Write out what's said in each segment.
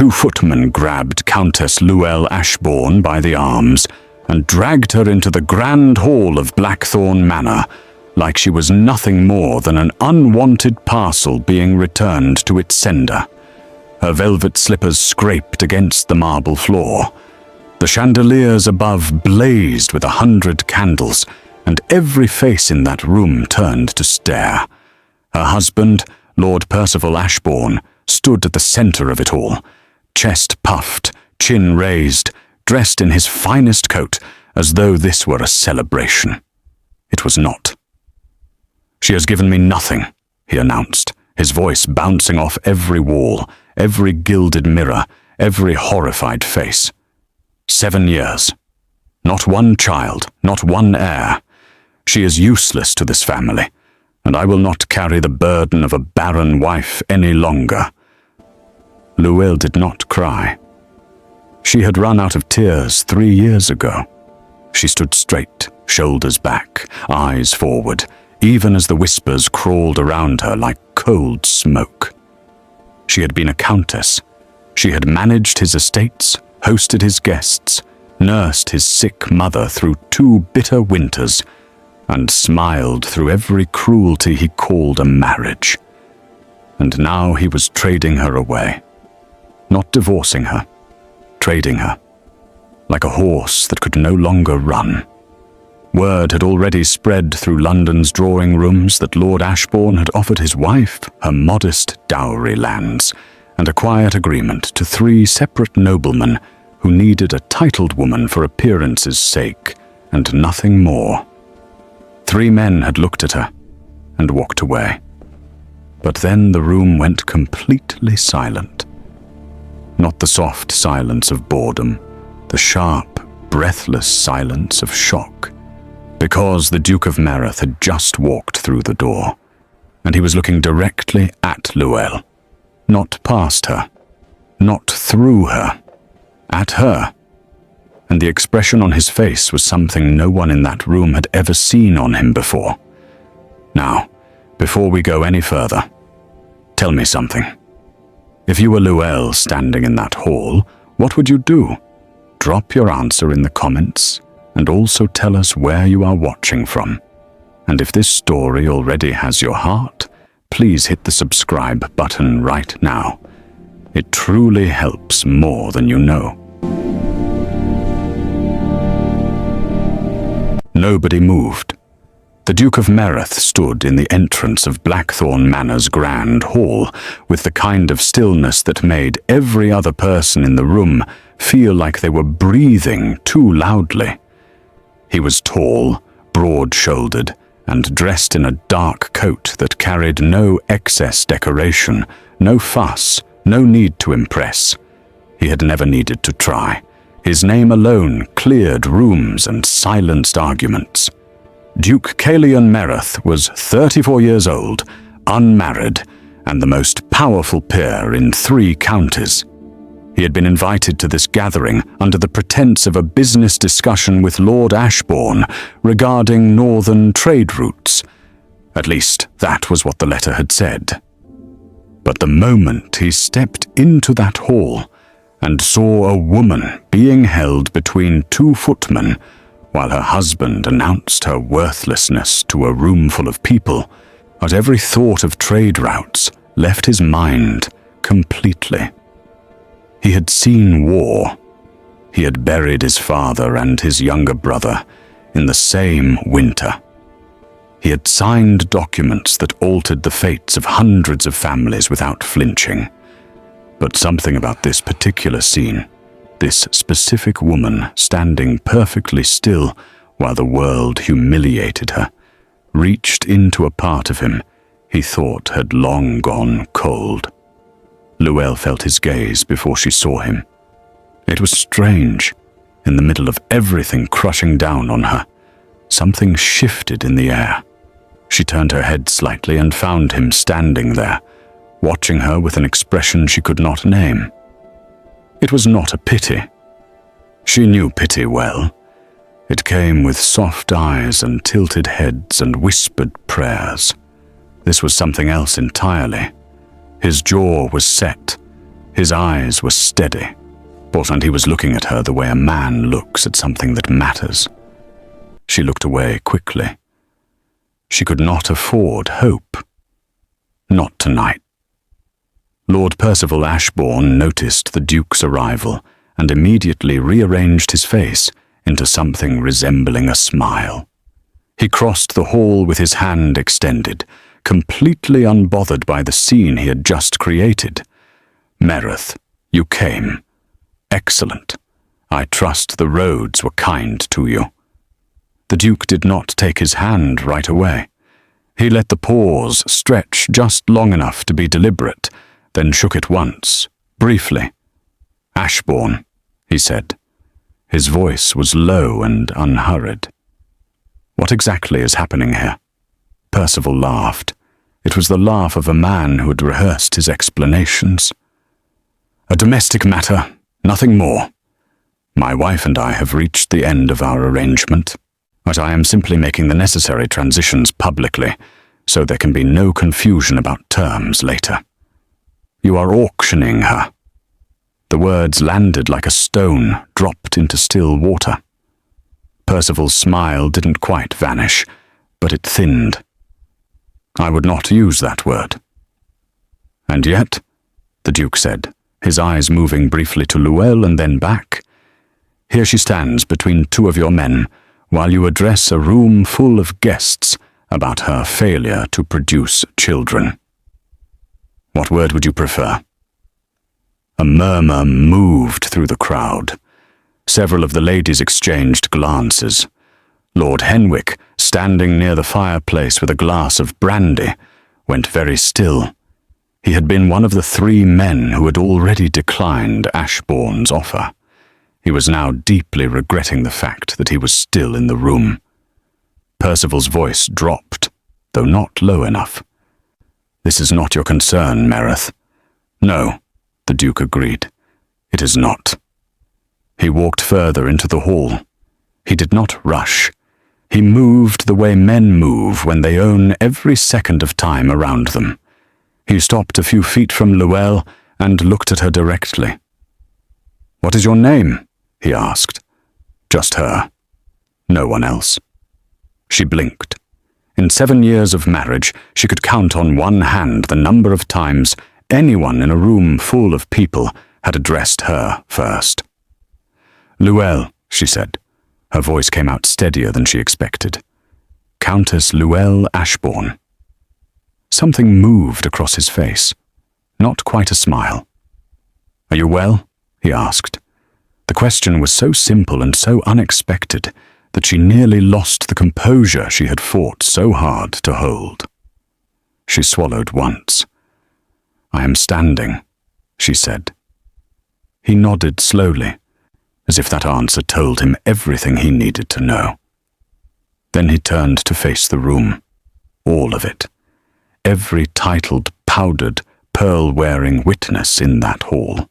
2 footmen grabbed Countess Lord Ashborne by the arms and dragged her into the grand hall of Blackthorn Manor, like she was nothing more than an unwanted parcel being returned to its sender. Her velvet slippers scraped against the marble floor. The chandeliers above blazed with 100 candles, and every face in that room turned to stare. Her husband, Lord Percival Ashborne, stood at the centre of it all, chest puffed, chin raised, dressed in his finest coat, as though this were a celebration. It was not. "She has given me nothing," he announced, his voice bouncing off every wall, every gilded mirror, every horrified face. 7 years. Not one child, not one heir. She is useless to this family, and I will not carry the burden of a barren wife any longer. Llewellyn did not cry. She had run out of tears 3 years ago. She stood straight, shoulders back, eyes forward, even as the whispers crawled around her like cold smoke. She had been a countess. She had managed his estates, hosted his guests, nursed his sick mother through 2 bitter winters, and smiled through every cruelty he called a marriage. And now he was trading her away. Not divorcing her, trading her, like a horse that could no longer run. Word had already spread through London's drawing rooms that Lord Ashborne had offered his wife her modest dowry lands and a quiet agreement to 3 separate noblemen who needed a titled woman for appearance's sake and nothing more. 3 men had looked at her and walked away. But then the room went completely silent. Not the soft silence of boredom, the sharp, breathless silence of shock, because the Duke of Merrath had just walked through the door, and he was looking directly at Llewellyn, not past her, not through her, at her, and the expression on his face was something no one in that room had ever seen on him before. Now, before we go any further, tell me something. If you were Llewellyn standing in that hall, what would you do? Drop your answer in the comments, and also tell us where you are watching from. And if this story already has your heart, please hit the subscribe button right now. It truly helps more than you know. Nobody moved. The Duke of Merrath stood in the entrance of Blackthorn Manor's grand hall with the kind of stillness that made every other person in the room feel like they were breathing too loudly. He was tall, broad-shouldered, and dressed in a dark coat that carried no excess decoration, no fuss, no need to impress. He had never needed to try. His name alone cleared rooms and silenced arguments. Duke Childless Merrath was 34 years old, unmarried, and the most powerful peer in 3 counties. He had been invited to this gathering under the pretense of a business discussion with Lord Ashborne regarding northern trade routes. At least, that was what the letter had said. But the moment he stepped into that hall and saw a woman being held between 2 footmen, while her husband announced her worthlessness to a room full of people, at every thought of trade routes left his mind completely. He had seen war. He had buried his father and his younger brother in the same winter. He had signed documents that altered the fates of hundreds of families without flinching. But something about this particular scene, this specific woman standing perfectly still while the world humiliated her, reached into a part of him he thought had long gone cold. Llewellyn felt his gaze before she saw him. It was strange. In the middle of everything crushing down on her, something shifted in the air. She turned her head slightly and found him standing there, watching her with an expression she could not name. It was not a pity. She knew pity well. It came with soft eyes and tilted heads and whispered prayers. This was something else entirely. His jaw was set, His eyes were steady, and he was looking at her the way a man looks at something that matters. She looked away quickly. She could not afford hope. Not tonight. Lord Percival Ashborne noticed the Duke's arrival and immediately rearranged his face into something resembling a smile. He crossed the hall with his hand extended, completely unbothered by the scene he had just created. "Merrath, you came. Excellent. I trust the roads were kind to you." The Duke did not take his hand right away. He let the pause stretch just long enough to be deliberate, then shook it once, briefly. "Ashborne," he said. His voice was low and unhurried. "What exactly is happening here?" Percival laughed. It was the laugh of a man who had rehearsed his explanations. "A domestic matter, nothing more. My wife and I have reached the end of our arrangement, but I am simply making the necessary transitions publicly, so there can be no confusion about terms later. You are auctioning her." The words landed like a stone dropped into still water. Percival's smile didn't quite vanish, but it thinned. "I would not use that word." "And yet," the Duke said, his eyes moving briefly to Luelle and then back, "here she stands between two of your men, while you address a room full of guests about her failure to produce children. What word would you prefer?" A murmur moved through the crowd. Several of the ladies exchanged glances. Lord Henwick, standing near the fireplace with a glass of brandy, went very still. He had been one of the 3 men who had already declined Ashbourne's offer. He was now deeply regretting the fact that he was still in the room. Percival's voice dropped, though not low enough. "This is not your concern, Merrath." "No," the Duke agreed. "It is not." He walked further into the hall. He did not rush. He moved the way men move when they own every second of time around them. He stopped a few feet from Luelle and looked at her directly. "What is your name?" he asked. "Just her. No one else." She blinked. In 7 years of marriage, she could count on one hand the number of times anyone in a room full of people had addressed her first. "Luelle," she said. Her voice came out steadier than she expected. "Countess Luelle Ashborne." Something moved across his face. Not quite a smile. "Are you well?" he asked. The question was so simple and so unexpected that she nearly lost the composure she had fought so hard to hold. She swallowed once. "I am standing," she said. He nodded slowly, as if that answer told him everything he needed to know. Then he turned to face the room. All of it. Every titled, powdered, pearl-wearing witness in that hall.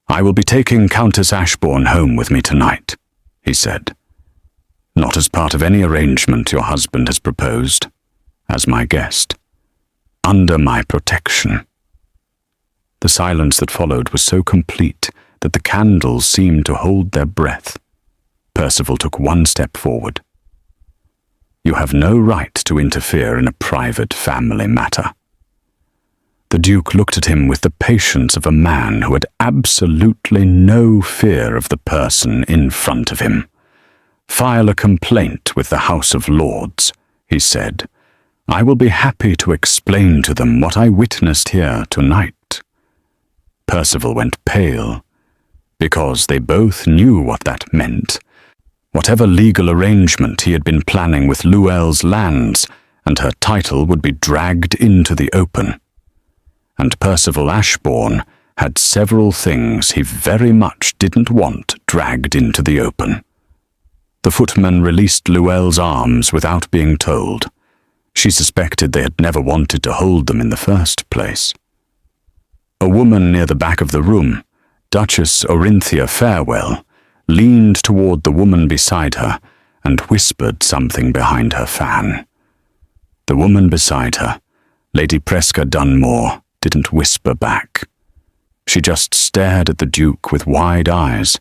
"I will be taking Countess Ashborne home with me tonight," he said. "Not as part of any arrangement your husband has proposed, as my guest. Under my protection." The silence that followed was so complete that the candles seemed to hold their breath. Percival took one step forward. "You have no right to interfere in a private family matter." The Duke looked at him with the patience of a man who had absolutely no fear of the person in front of him. "File a complaint with the House of Lords," he said. "I will be happy to explain to them what I witnessed here tonight." Percival went pale, because they both knew what that meant. Whatever legal arrangement he had been planning with Luelle's lands, and her title would be dragged into the open. And Percival Ashborne had several things he very much didn't want dragged into the open. The footman released Luelle's arms without being told. She suspected they had never wanted to hold them in the first place. A woman near the back of the room, Duchess Orinthia Farewell, leaned toward the woman beside her and whispered something behind her fan. The woman beside her, Lady Preska Dunmore, didn't whisper back. She just stared at the Duke with wide eyes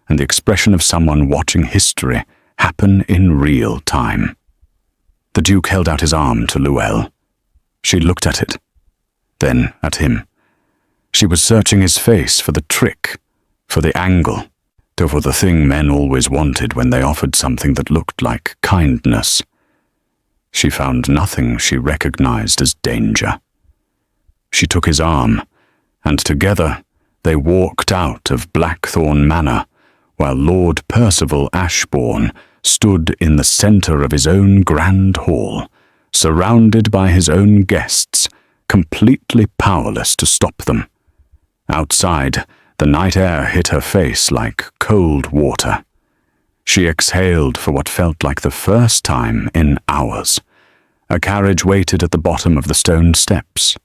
and the expression of someone watching history happen in real time. The Duke held out his arm to Luelle. She looked at it, then at him. She was searching his face for the trick, for the angle, for the thing men always wanted when they offered something that looked like kindness. She found nothing she recognized as danger. She took his arm, and together they walked out of Blackthorn Manor, while Lord Percival Ashborne stood in the centre of his own grand hall, surrounded by his own guests, completely powerless to stop them. Outside, the night air hit her face like cold water. She exhaled for what felt like the first time in hours. A carriage waited at the bottom of the stone steps.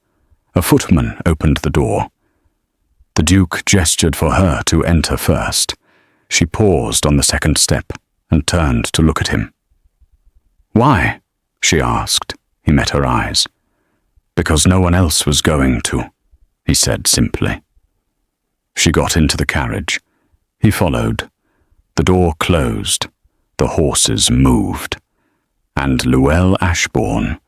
A footman opened the door. The Duke gestured for her to enter first. She paused on the second step and turned to look at him. "Why?" she asked. He met her eyes. "Because no one else was going to," he said simply. She got into the carriage. He followed. The door closed. The horses moved. And Luelle Ashborne,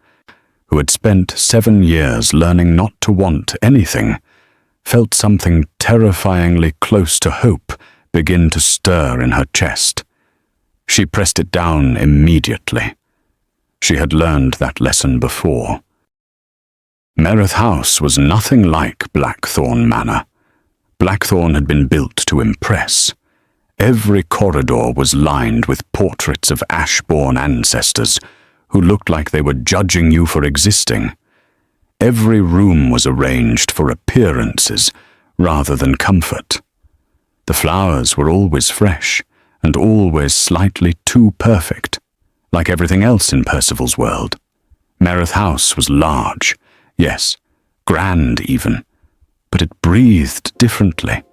who had spent 7 years learning not to want anything, felt something terrifyingly close to hope begin to stir in her chest. She pressed it down immediately. She had learned that lesson before. Merrath House was nothing like Blackthorn Manor. Blackthorn had been built to impress. Every corridor was lined with portraits of Ashborne ancestors who looked like they were judging you for existing. Every room was arranged for appearances rather than comfort. The flowers were always fresh and always slightly too perfect, like everything else in Percival's world. Merrath House was large, yes, grand even, but it breathed differently.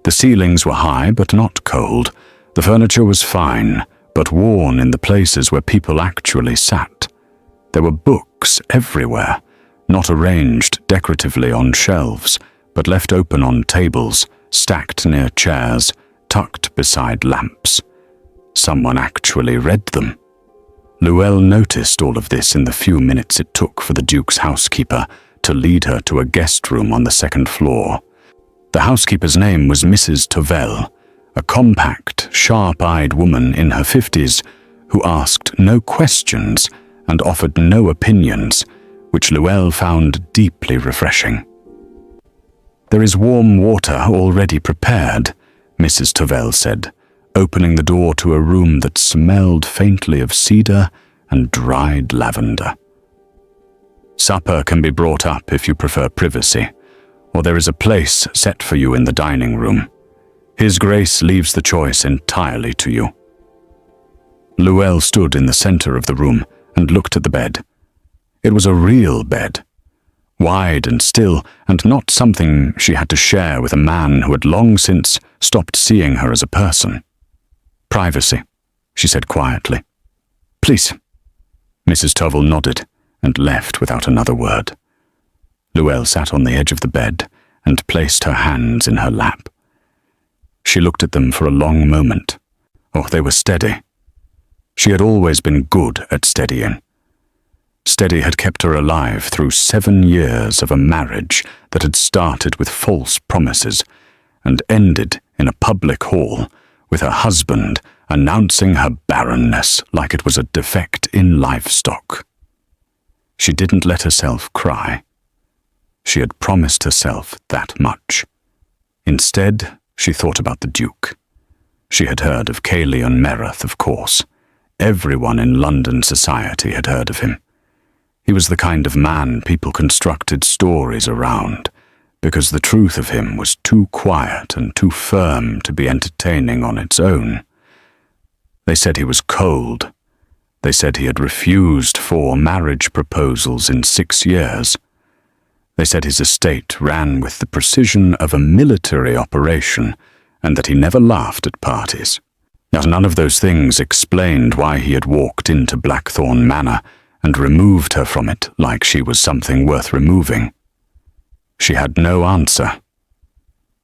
The ceilings were high but not cold. The furniture was fine, but worn in the places where people actually sat. There were books everywhere, not arranged decoratively on shelves, but left open on tables, stacked near chairs, tucked beside lamps. Someone actually read them. Luelle noticed all of this in the few minutes it took for the Duke's housekeeper to lead her to a guest room on the second floor. The housekeeper's name was Mrs. Tovell, a compact, sharp-eyed woman in her 50s who asked no questions and offered no opinions, which Luelle found deeply refreshing. "There is warm water already prepared," Mrs. Tovell said, opening the door to a room that smelled faintly of cedar and dried lavender. "Supper can be brought up if you prefer privacy, or there is a place set for you in the dining room. His Grace leaves the choice entirely to you." Luelle stood in the center of the room and looked at the bed. It was a real bed, wide and still, and not something she had to share with a man who had long since stopped seeing her as a person. "Privacy," she said quietly. "Please." Mrs. Tovell nodded and left without another word. Luelle sat on the edge of the bed and placed her hands in her lap. She looked at them for a long moment. Oh, they were steady. She had always been good at steadying. Steady had kept her alive through 7 years of a marriage that had started with false promises and ended in a public hall with her husband announcing her barrenness like it was a defect in livestock. She didn't let herself cry. She had promised herself that much. Instead, she thought about the Duke. She had heard of Childless Merrath, of course. Everyone in London society had heard of him. He was the kind of man people constructed stories around, because the truth of him was too quiet and too firm to be entertaining on its own. They said he was cold. They said he had refused 4 marriage proposals in 6 years. They said his estate ran with the precision of a military operation and that he never laughed at parties. Yet none of those things explained why he had walked into Blackthorn Manor and removed her from it like she was something worth removing. She had no answer.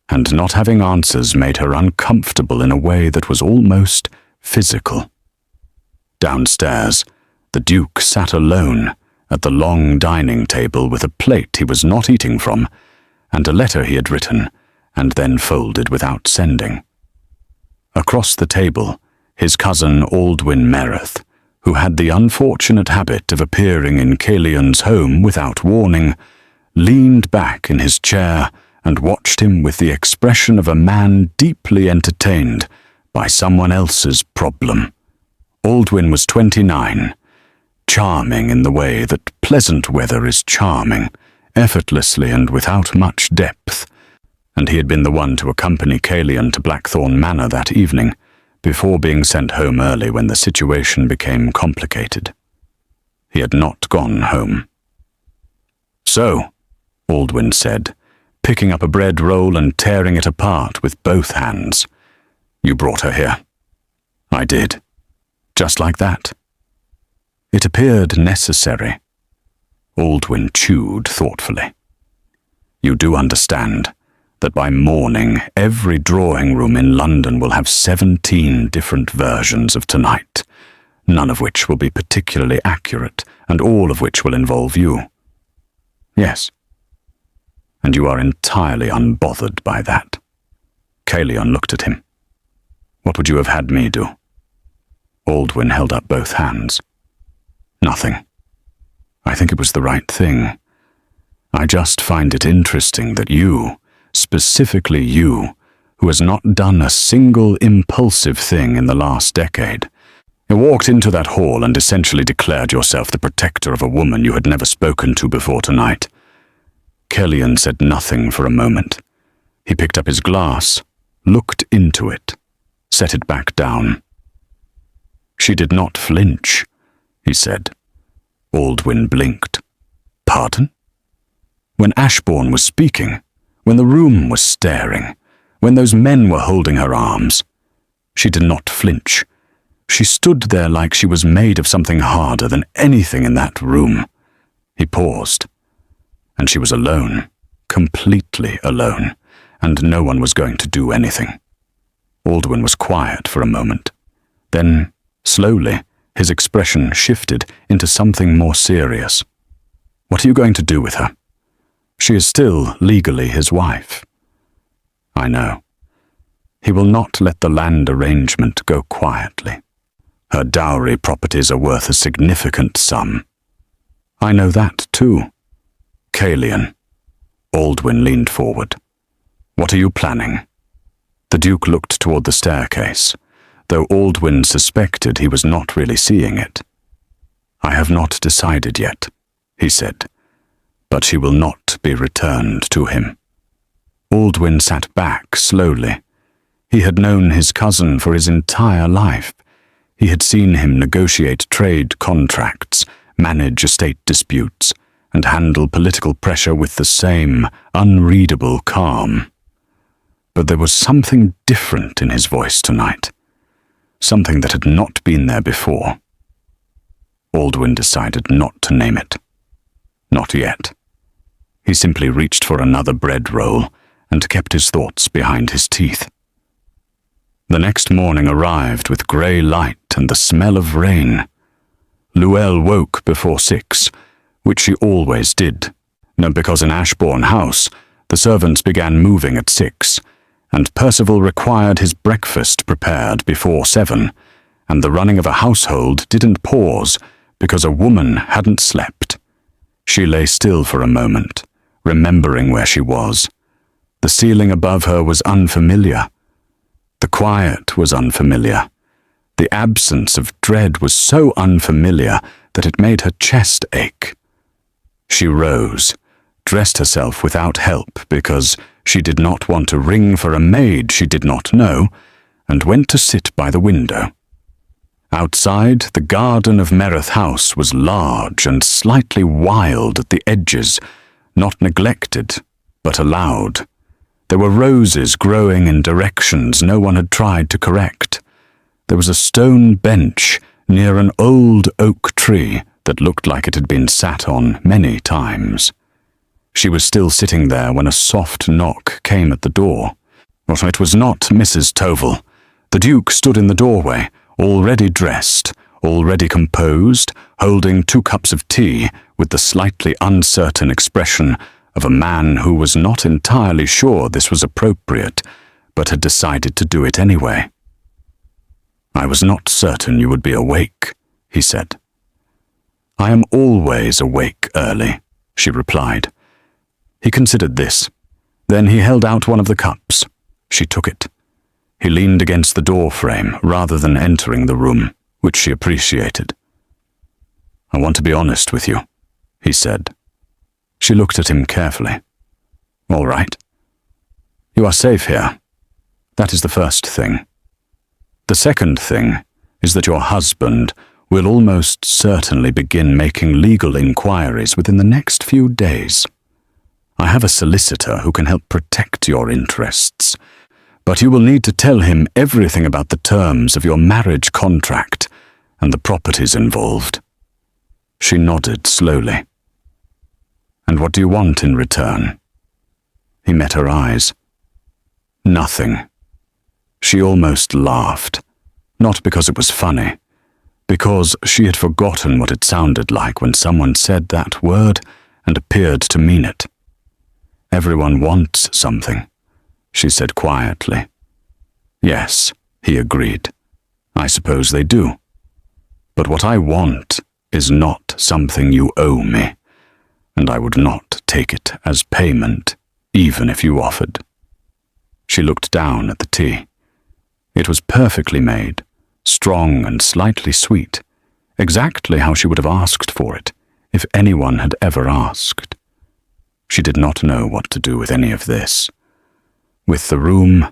and not having answers made her uncomfortable in a way that was almost physical. Downstairs, the Duke sat alone at the long dining table with a plate he was not eating from, and a letter he had written and then folded without sending. Across the table, his cousin Aldwyn Merrath, who had the unfortunate habit of appearing in Calian's home without warning, leaned back in his chair and watched him with the expression of a man deeply entertained by someone else's problem. Aldwyn was 29, charming in the way that pleasant weather is charming, effortlessly and without much depth, and he had been the one to accompany Calian to Blackthorn Manor that evening, before being sent home early when the situation became complicated. He had not gone home. "So," Aldwyn said, picking up a bread roll and tearing it apart with both hands, "you brought her here." "I did. Just like that." It appeared necessary. Aldwyn chewed thoughtfully. "You do understand that by morning every drawing room in London will have 17 different versions of tonight, none of which will be particularly accurate, and all of which will involve you." "Yes." "And you are entirely unbothered by that." Calian looked at him. "What would you have had me do?" Aldwyn held up both hands. "Nothing. I think it was the right thing. I just find it interesting that you, specifically you, who has not done a single impulsive thing in the last decade, you walked into that hall and essentially declared yourself the protector of a woman you had never spoken to before tonight." Calian said nothing for a moment. He picked up his glass, looked into it, set it back down. "She did not flinch," he said. Aldwyn blinked. "Pardon?" "When Ashborne was speaking, when the room was staring, when those men were holding her arms, she did not flinch. She stood there like she was made of something harder than anything in that room." He paused. "And she was alone, completely alone, and no one was going to do anything." Aldwyn was quiet for a moment. Then, slowly, his expression shifted into something more serious. "What are you going to do with her? She is still legally his wife." "I know. He will not let the land arrangement go quietly. Her dowry properties are worth a significant sum." "I know that too." "Calian." Aldwyn leaned forward. "What are you planning?" The Duke looked toward the staircase, though Aldwyn suspected he was not really seeing it. "I have not decided yet," he said, "but she will not be returned to him." Aldwyn sat back slowly. He had known his cousin for his entire life. He had seen him negotiate trade contracts, manage estate disputes, and handle political pressure with the same unreadable calm. But there was something different in his voice tonight, something that had not been there before. Aldwyn decided not to name it. Not yet. He simply reached for another bread roll and kept his thoughts behind his teeth. The next morning arrived with grey light and the smell of rain. Luelle woke before 6, which she always did, because in Ashborne House the servants began moving at 6, and Percival required his breakfast prepared before 7, and the running of a household didn't pause because a woman hadn't slept. She lay still for a moment, remembering where she was. The ceiling above her was unfamiliar. The quiet was unfamiliar. The absence of dread was so unfamiliar that it made her chest ache. She rose, dressed herself without help because she did not want to ring for a maid she did not know, and went to sit by the window. Outside, the garden of Merrath House was large and slightly wild at the edges, not neglected, but allowed. There were roses growing in directions no one had tried to correct. There was a stone bench near an old oak tree that looked like it had been sat on many times. She was still sitting there when a soft knock came at the door. It was not Mrs. Toval. The Duke stood in the doorway, already dressed, already composed, holding 2 cups of tea with the slightly uncertain expression of a man who was not entirely sure this was appropriate, but had decided to do it anyway. "I was not certain you would be awake," he said. "I am always awake early," she replied. He considered this. Then he held out one of the cups. She took it. He leaned against the door frame rather than entering the room, which she appreciated. "I want to be honest with you," he said. She looked at him carefully. "All right. You are safe here. That is the first thing. The second thing is that your husband will almost certainly begin making legal inquiries within the next few days. I have a solicitor who can help protect your interests, but you will need to tell him everything about the terms of your marriage contract and the properties involved." She nodded slowly. "And what do you want in return?" He met her eyes. "Nothing." She almost laughed, not because it was funny, because she had forgotten what it sounded like when someone said that word and appeared to mean it. "Everyone wants something," she said quietly. "Yes," he agreed. "I suppose they do. But what I want is not something you owe me, and I would not take it as payment, even if you offered." She looked down at the tea. It was perfectly made, strong and slightly sweet, exactly how she would have asked for it, if anyone had ever asked. She did not know what to do with any of this. With the room,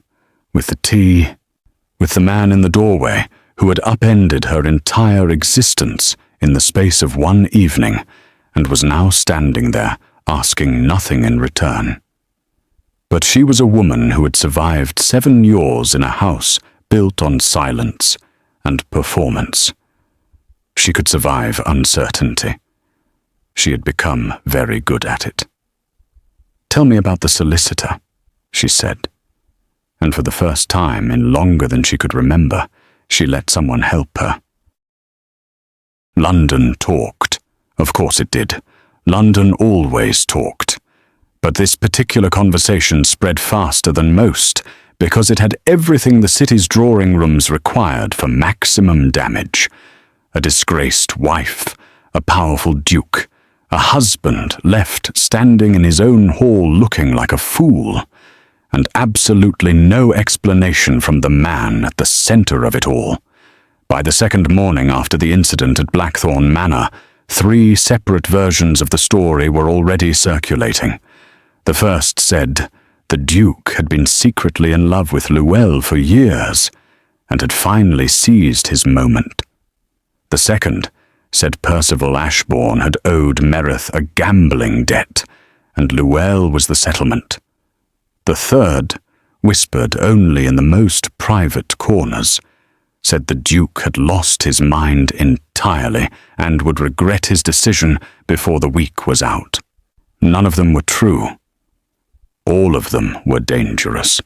with the tea, with the man in the doorway who had upended her entire existence in the space of one evening and was now standing there asking nothing in return. But she was a woman who had survived 7 years in a house built on silence and performance. She could survive uncertainty. She had become very good at it. "Tell me about the solicitor," she said. And for the first time in longer than she could remember, she let someone help her. London talked. Of course it did. London always talked. But this particular conversation spread faster than most because it had everything the city's drawing rooms required for maximum damage. A disgraced wife, a powerful duke, a husband left standing in his own hall looking like a fool, and absolutely no explanation from the man at the center of it all. By the second morning after the incident at Blackthorn Manor, 3 separate versions of the story were already circulating. The first said the Duke had been secretly in love with Luelle for years and had finally seized his moment. The second said Percival Ashborne had owed Merrath a gambling debt, and Luelle was the settlement. The third, whispered only in the most private corners, said the Duke had lost his mind entirely and would regret his decision before the week was out. None of them were true. All of them were dangerous.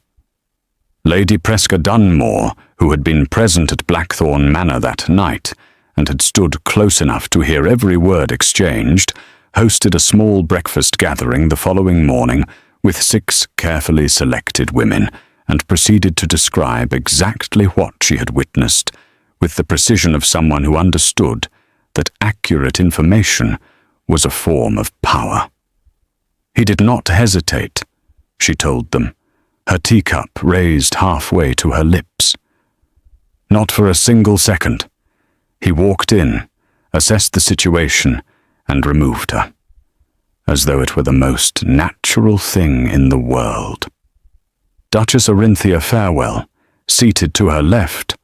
Lady Presca Dunmore, who had been present at Blackthorn Manor that night and had stood close enough to hear every word exchanged, hosted a small breakfast gathering the following morning with 6 carefully selected women and proceeded to describe exactly what she had witnessed with the precision of someone who understood that accurate information was a form of power. He did not hesitate, she told them, her teacup raised halfway to her lips. Not for a single second. He walked in, assessed the situation, and removed her, as though it were the most natural thing in the world. Duchess Orinthia Farewell, seated to her left,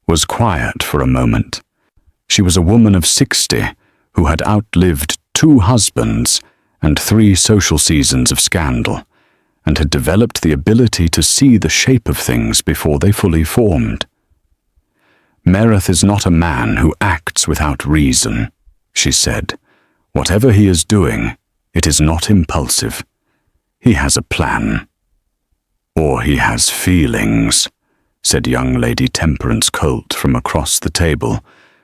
was quiet for a moment. She was a woman of 60 who had outlived 2 husbands and 3 social seasons of scandal, and had developed the ability to see the shape of things before they fully formed. "Merrath is not a man who acts without reason," she said. "Whatever he is doing, it is not impulsive. He has a plan." Or he has feelings, said young Lady Temperance Colt from across the table,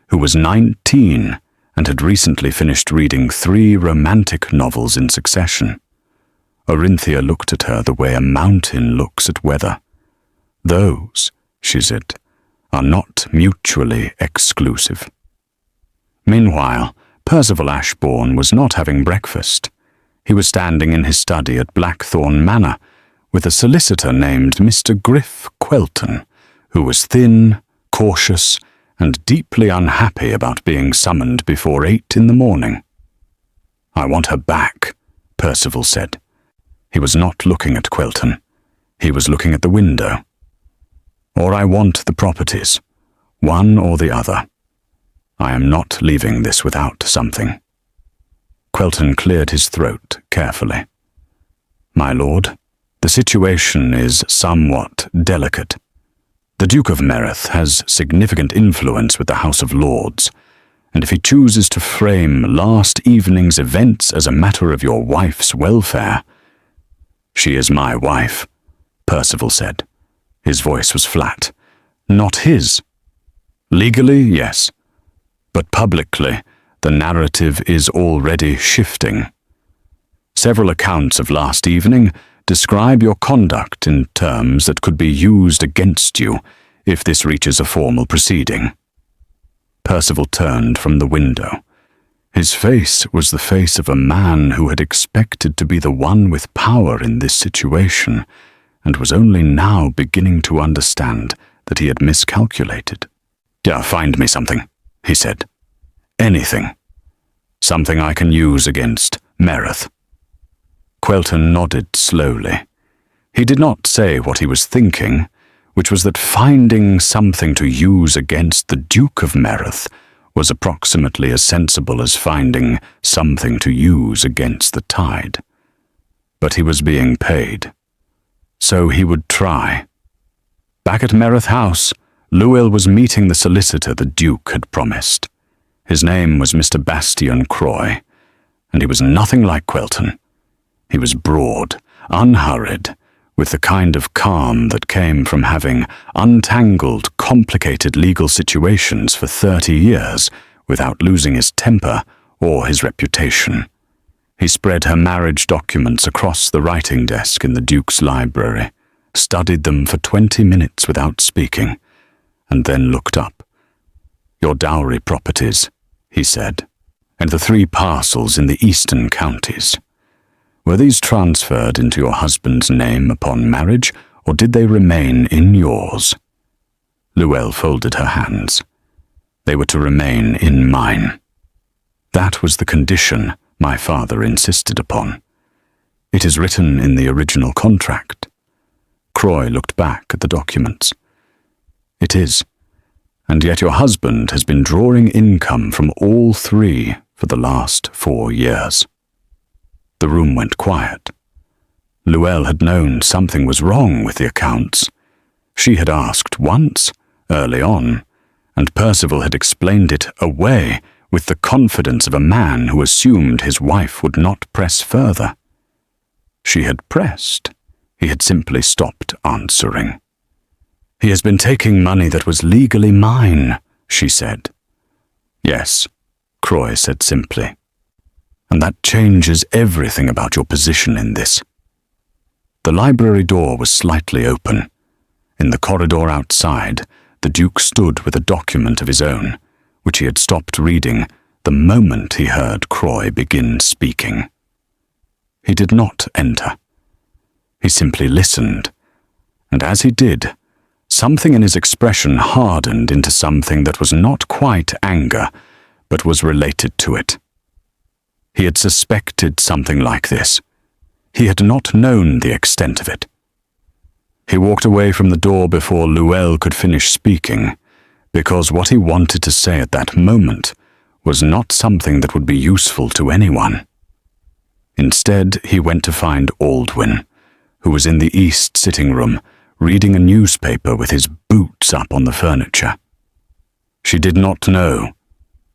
who was 19 and had recently finished reading 3 romantic novels in succession. Orinthia looked at her the way a mountain looks at weather. Those, she said, are not mutually exclusive. Meanwhile, Percival Ashborne was not having breakfast. He was standing in his study at Blackthorn Manor with a solicitor named Mr. Griff Quelton, who was thin, cautious, and deeply unhappy about being summoned before 8 in the morning. "I want her back," Percival said. He was not looking at Quelton. He was looking at the window. "Or I want the properties, one or the other. I am not leaving this without something." Quelton cleared his throat carefully. "My lord, the situation is somewhat delicate. The Duke of Merrath has significant influence with the House of Lords, and if he chooses to frame last evening's events as a matter of your wife's welfare—" "She is my wife," Percival said. His voice was flat. "Not his. Legally, yes. But publicly, the narrative is already shifting. Several accounts of last evening describe your conduct in terms that could be used against you if this reaches a formal proceeding." Percival turned from the window. His face was the face of a man who had expected to be the one with power in this situation, and was only now beginning to understand that he had miscalculated. "Find me something," he said. "Anything. Something I can use against Merrath." Quelton nodded slowly. He did not say what he was thinking, which was that finding something to use against the Duke of Merrath was approximately as sensible as finding something to use against the tide. But he was being paid, so he would try. Back at Merrath House, Llewellyn was meeting the solicitor the Duke had promised. His name was Mr. Bastian Croy, and he was nothing like Quelton. He was broad, unhurried, with the kind of calm that came from having untangled, complicated legal situations for 30 years without losing his temper or his reputation. He spread her marriage documents across the writing desk in the Duke's library, studied them for 20 minutes without speaking, and then looked up. "Your dowry properties," he said, "and the 3 parcels in the eastern counties. Were these transferred into your husband's name upon marriage, or did they remain in yours?" Llewellyn folded her hands. "They were to remain in mine. That was the condition my father insisted upon. It is written in the original contract." Croy looked back at the documents. "It is. And yet your husband has been drawing income from all 3 for the last 4 years." The room went quiet. Llewellyn had known something was wrong with the accounts. She had asked once, early on, and Percival had explained it away with the confidence of a man who assumed his wife would not press further. She had pressed. He had simply stopped answering. "He has been taking money that was legally mine," she said. "Yes," Croy said simply. "And that changes everything about your position in this." The library door was slightly open. In the corridor outside, the Duke stood with a document of his own, which he had stopped reading the moment he heard Croy begin speaking. He did not enter. He simply listened, and as he did, something in his expression hardened into something that was not quite anger, but was related to it. He had suspected something like this. He had not known the extent of it. He walked away from the door before Llewellyn could finish speaking, because what he wanted to say at that moment was not something that would be useful to anyone. Instead, he went to find Aldwyn, who was in the east sitting room, reading a newspaper with his boots up on the furniture. "She did not know,"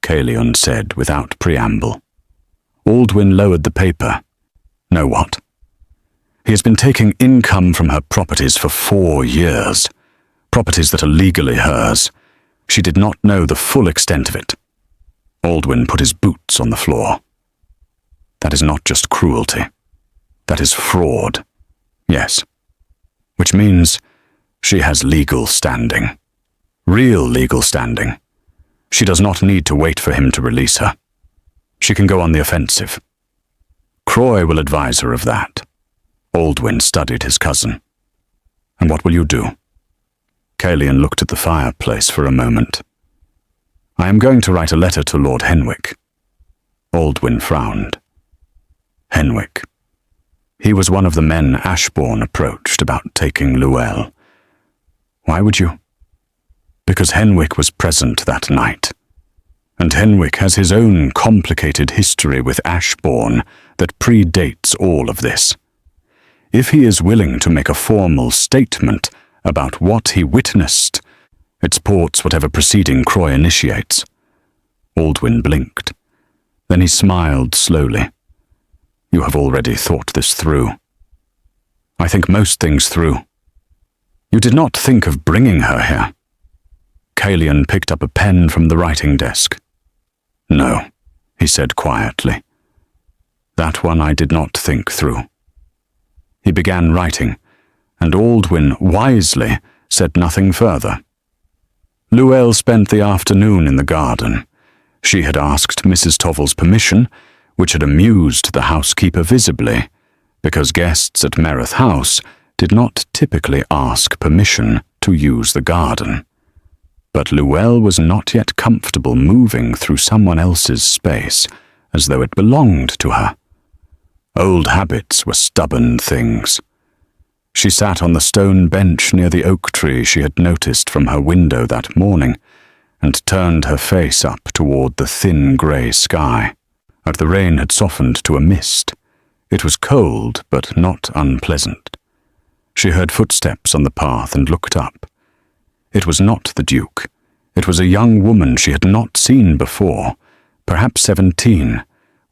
Caelion said without preamble. Aldwyn lowered the paper. "Know what?" He has been taking income from her properties for 4 years, properties that are legally hers. She did not know the full extent of it. Aldwyn put his boots on the floor. That is not just cruelty. That is fraud. Yes. Which means she has legal standing. Real legal standing. She does not need to wait for him to release her. She can go on the offensive. Croy will advise her of that. Aldwyn studied his cousin. And what will you do? Caelian looked at the fireplace for a moment. I am going to write a letter to Lord Henwick. Aldwyn frowned. Henwick. He was one of the men Ashborne approached about taking Luelle. Why would you? Because Henwick was present that night. And Henwick has his own complicated history with Ashborne that predates all of this. If he is willing to make a formal statement about what he witnessed, it supports whatever proceeding Croy initiates. Aldwyn blinked. Then he smiled slowly. You have already thought this through. I think most things through. You did not think of bringing her here. Caelian picked up a pen from the writing desk. No, he said quietly. That one I did not think through. He began writing, and Aldwyn wisely said nothing further. Luelle spent the afternoon in the garden. She had asked Mrs. Tovell's permission, which had amused the housekeeper visibly, because guests at Merrath House did not typically ask permission to use the garden. But Luelle was not yet comfortable moving through someone else's space, as though it belonged to her. Old habits were stubborn things. She sat on the stone bench near the oak tree she had noticed from her window that morning, and turned her face up toward the thin grey sky. And the rain had softened to a mist. It was cold, but not unpleasant. She heard footsteps on the path and looked up. It was not the Duke. It was a young woman she had not seen before, perhaps 17,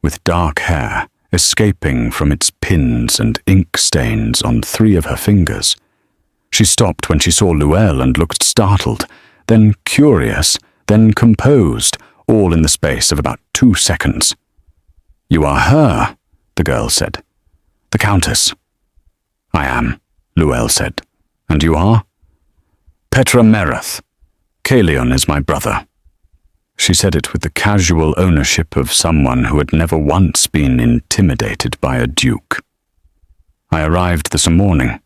with dark hair, escaping from its pins and ink stains on 3 of her fingers. She stopped when she saw Luelle and looked startled, then curious, then composed, all in the space of about 2 seconds. You are her, the girl said. The Countess. I am, Luelle said. And you are? Petra Merrath. Caelian is my brother. She said it with the casual ownership of someone who had never once been intimidated by a duke. I arrived this morning.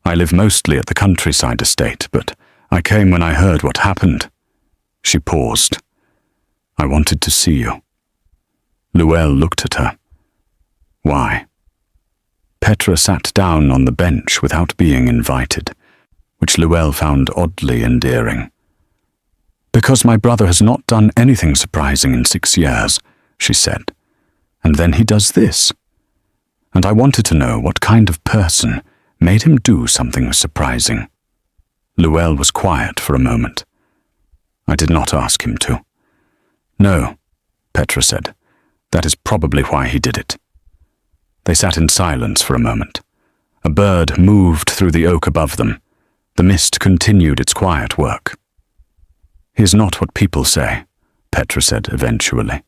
I live mostly at the countryside estate, but I came when I heard what happened. She paused. I wanted to see you. Luelle looked at her. Why? Petra sat down on the bench without being invited, which Luelle found oddly endearing. Because my brother has not done anything surprising in 6 years, she said. And then he does this. And I wanted to know what kind of person made him do something surprising. Luelle was quiet for a moment. I did not ask him to. No, Petra said. That is probably why he did it. They sat in silence for a moment. A bird moved through the oak above them. The mist continued its quiet work. He is not what people say, Petra said eventually.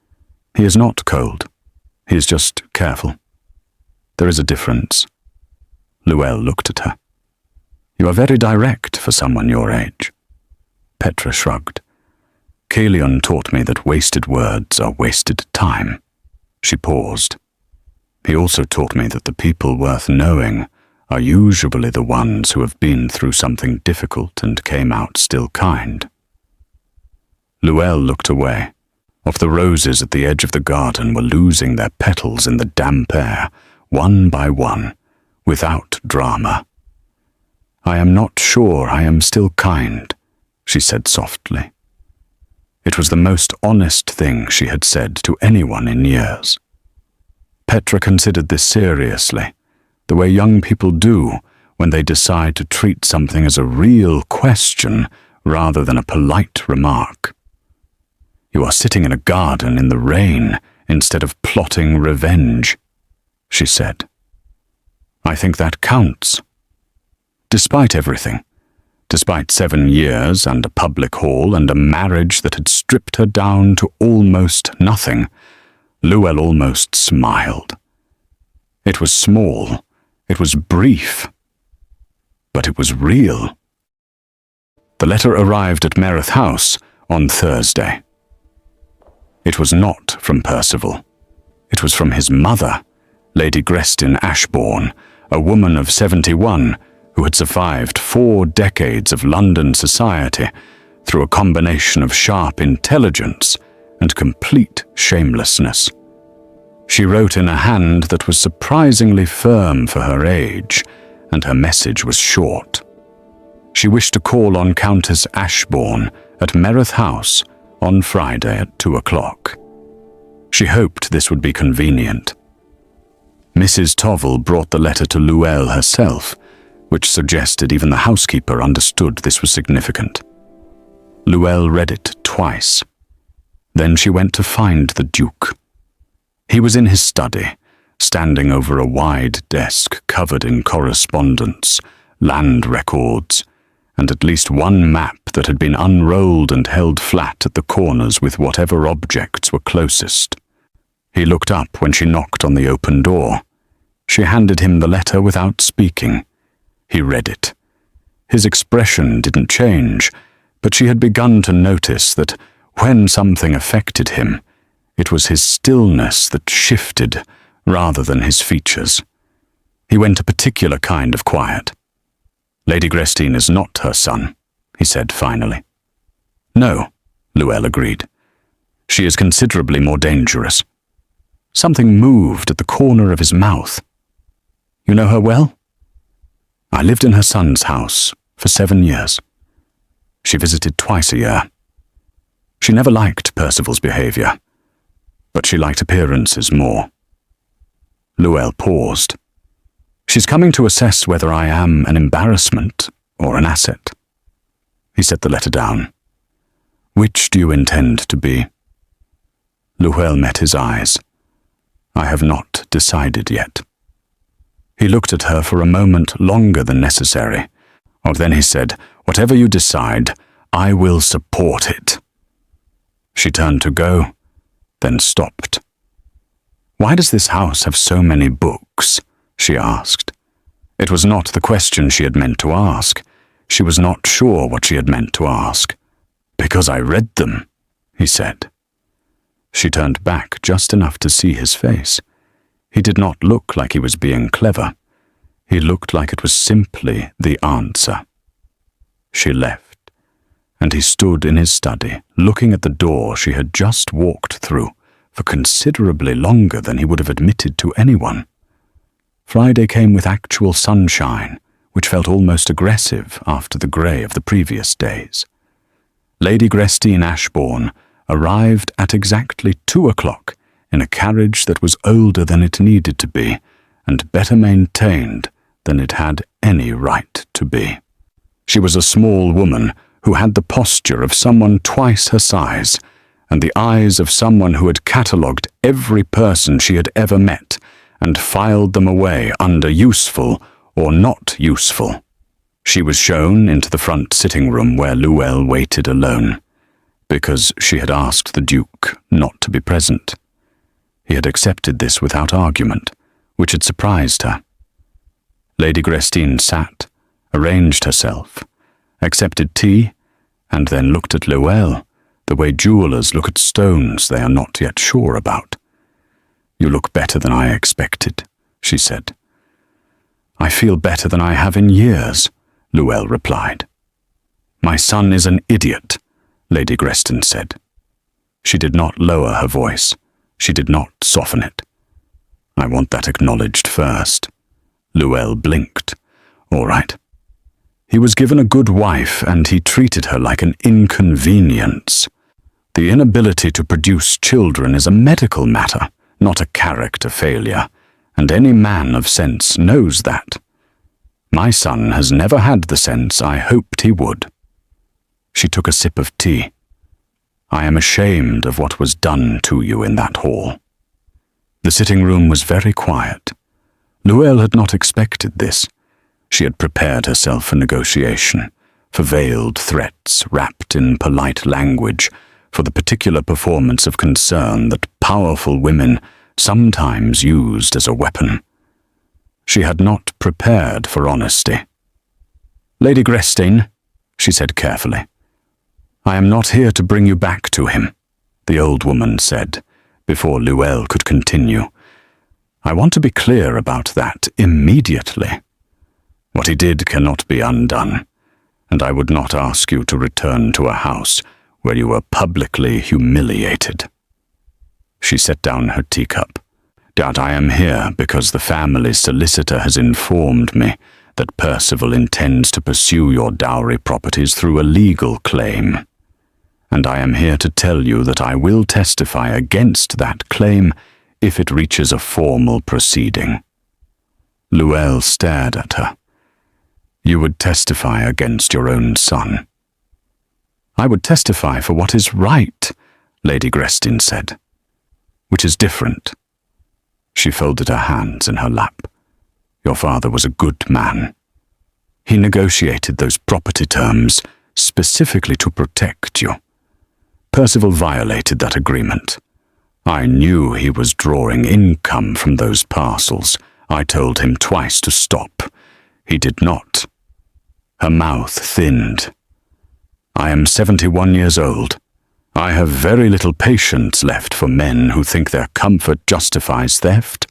He is not cold. He is just careful. There is a difference. Luelle looked at her. You are very direct for someone your age. Petra shrugged. Caelian taught me that wasted words are wasted time. She paused. He also taught me that the people worth knowing are usually the ones who have been through something difficult and came out still kind. Luelle looked away. Of the roses at the edge of the garden were losing their petals in the damp air, one by one, without drama. I am not sure I am still kind, she said softly. It was the most honest thing she had said to anyone in years. Petra considered this seriously, the way young people do when they decide to treat something as a real question rather than a polite remark. You are sitting in a garden in the rain instead of plotting revenge, she said. I think that counts. Despite everything, despite 7 years and a public hall and a marriage that had stripped her down to almost nothing, Llewellyn almost smiled. It was small, it was brief, but it was real. The letter arrived at Merrath House on Thursday. It was not from Percival. It was from his mother, Lady Ashborne, a woman of 71 who had survived 4 decades of London society through a combination of sharp intelligence and complete shamelessness. She wrote in a hand that was surprisingly firm for her age, and her message was short. She wished to call on Countess Ashborne at Merrath House on Friday at 2 o'clock. She hoped this would be convenient. Mrs. Tovell brought the letter to Llewellyn herself, which suggested even the housekeeper understood this was significant. Llewellyn read it twice. Then she went to find the Duke. He was in his study, standing over a wide desk covered in correspondence, land records, and at least one map that had been unrolled and held flat at the corners with whatever objects were closest. He looked up when she knocked on the open door. She handed him the letter without speaking. He read it. His expression didn't change, but she had begun to notice that when something affected him, it was his stillness that shifted rather than his features. He went a particular kind of quiet. "Lady Grestine is not her son," he said finally. "No," Llewellyn agreed. "She is considerably more dangerous." Something moved at the corner of his mouth. "You know her well?" "I lived in her son's house for 7 years. She visited twice a year. She never liked Percival's behavior, but she liked appearances more." Llewellyn paused. "She's coming to assess whether I am an embarrassment or an asset." He set the letter down. "Which do you intend to be?" Llewellyn met his eyes. "I have not decided yet." He looked at her for a moment longer than necessary. Then he said, "Whatever you decide, I will support it." She turned to go, then stopped. "Why does this house have so many books?" she asked. It was not the question she had meant to ask. She was not sure what she had meant to ask. "Because I read them," he said. She turned back just enough to see his face. He did not look like he was being clever. He looked like it was simply the answer. She left, and he stood in his study, looking at the door she had just walked through for considerably longer than he would have admitted to anyone. Friday came with actual sunshine, which felt almost aggressive after the grey of the previous days. Lady Ashborne arrived at exactly 2 o'clock in a carriage that was older than it needed to be and better maintained than it had any right to be. She was a small woman who had the posture of someone twice her size and the eyes of someone who had catalogued every person she had ever met and filed them away under useful or not useful. She was shown into the front sitting room where Llewellyn waited alone, because she had asked the Duke not to be present. He had accepted this without argument, which had surprised her. Lady Grestine sat, arranged herself, accepted tea, and then looked at Llewellyn the way jewelers look at stones they are not yet sure about. "You look better than I expected," she said. "I feel better than I have in years," Llewellyn replied. "My son is an idiot," Lady Grestine said. She did not lower her voice. She did not soften it. "I want that acknowledged first." Llewellyn blinked. "All right." He was given a good wife, and he treated her like an inconvenience. The inability to produce children is a medical matter, not a character failure, and any man of sense knows that. My son has never had the sense I hoped he would. She took a sip of tea. "I am ashamed of what was done to you in that hall." The sitting room was very quiet. Luelle had not expected this. She had prepared herself for negotiation, for veiled threats wrapped in polite language, for the particular performance of concern that powerful women sometimes used as a weapon. She had not prepared for honesty. "Lady Grestine," she said carefully, "I am not here to bring you back to him," the old woman said, before Luelle could continue. "I want to be clear about that immediately. What he did cannot be undone, and I would not ask you to return to a house where you were publicly humiliated." She set down her teacup. "Dad, I am here because the family's solicitor has informed me that Percival intends to pursue your dowry properties through a legal claim. And I am here to tell you that I will testify against that claim if it reaches a formal proceeding." Luelle stared at her. "You would testify against your own son." "I would testify for what is right," Lady Grestine said, "which is different." She folded her hands in her lap. "Your father was a good man. He negotiated those property terms specifically to protect you. Percival violated that agreement. I knew he was drawing income from those parcels. I told him twice to stop. He did not." Her mouth thinned. "I am 71 years old. I have very little patience left for men who think their comfort justifies theft."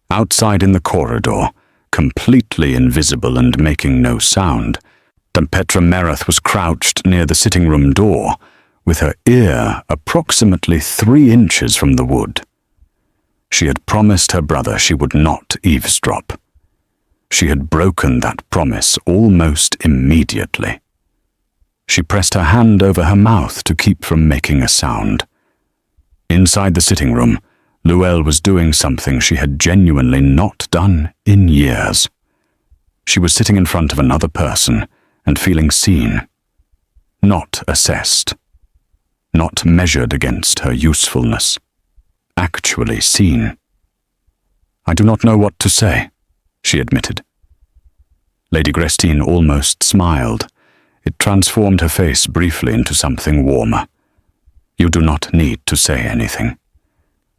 Outside in the corridor, completely invisible and making no sound, Petra Merrath was crouched near the sitting-room door, with her ear approximately 3 inches from the wood. She had promised her brother she would not eavesdrop. She had broken that promise almost immediately. She pressed her hand over her mouth to keep from making a sound. Inside the sitting room, Luelle was doing something she had genuinely not done in years. She was sitting in front of another person and feeling seen, not assessed, not measured against her usefulness, actually seen. "I do not know what to say," she admitted. Lady Grestine almost smiled. It transformed her face briefly into something warmer. "You do not need to say anything.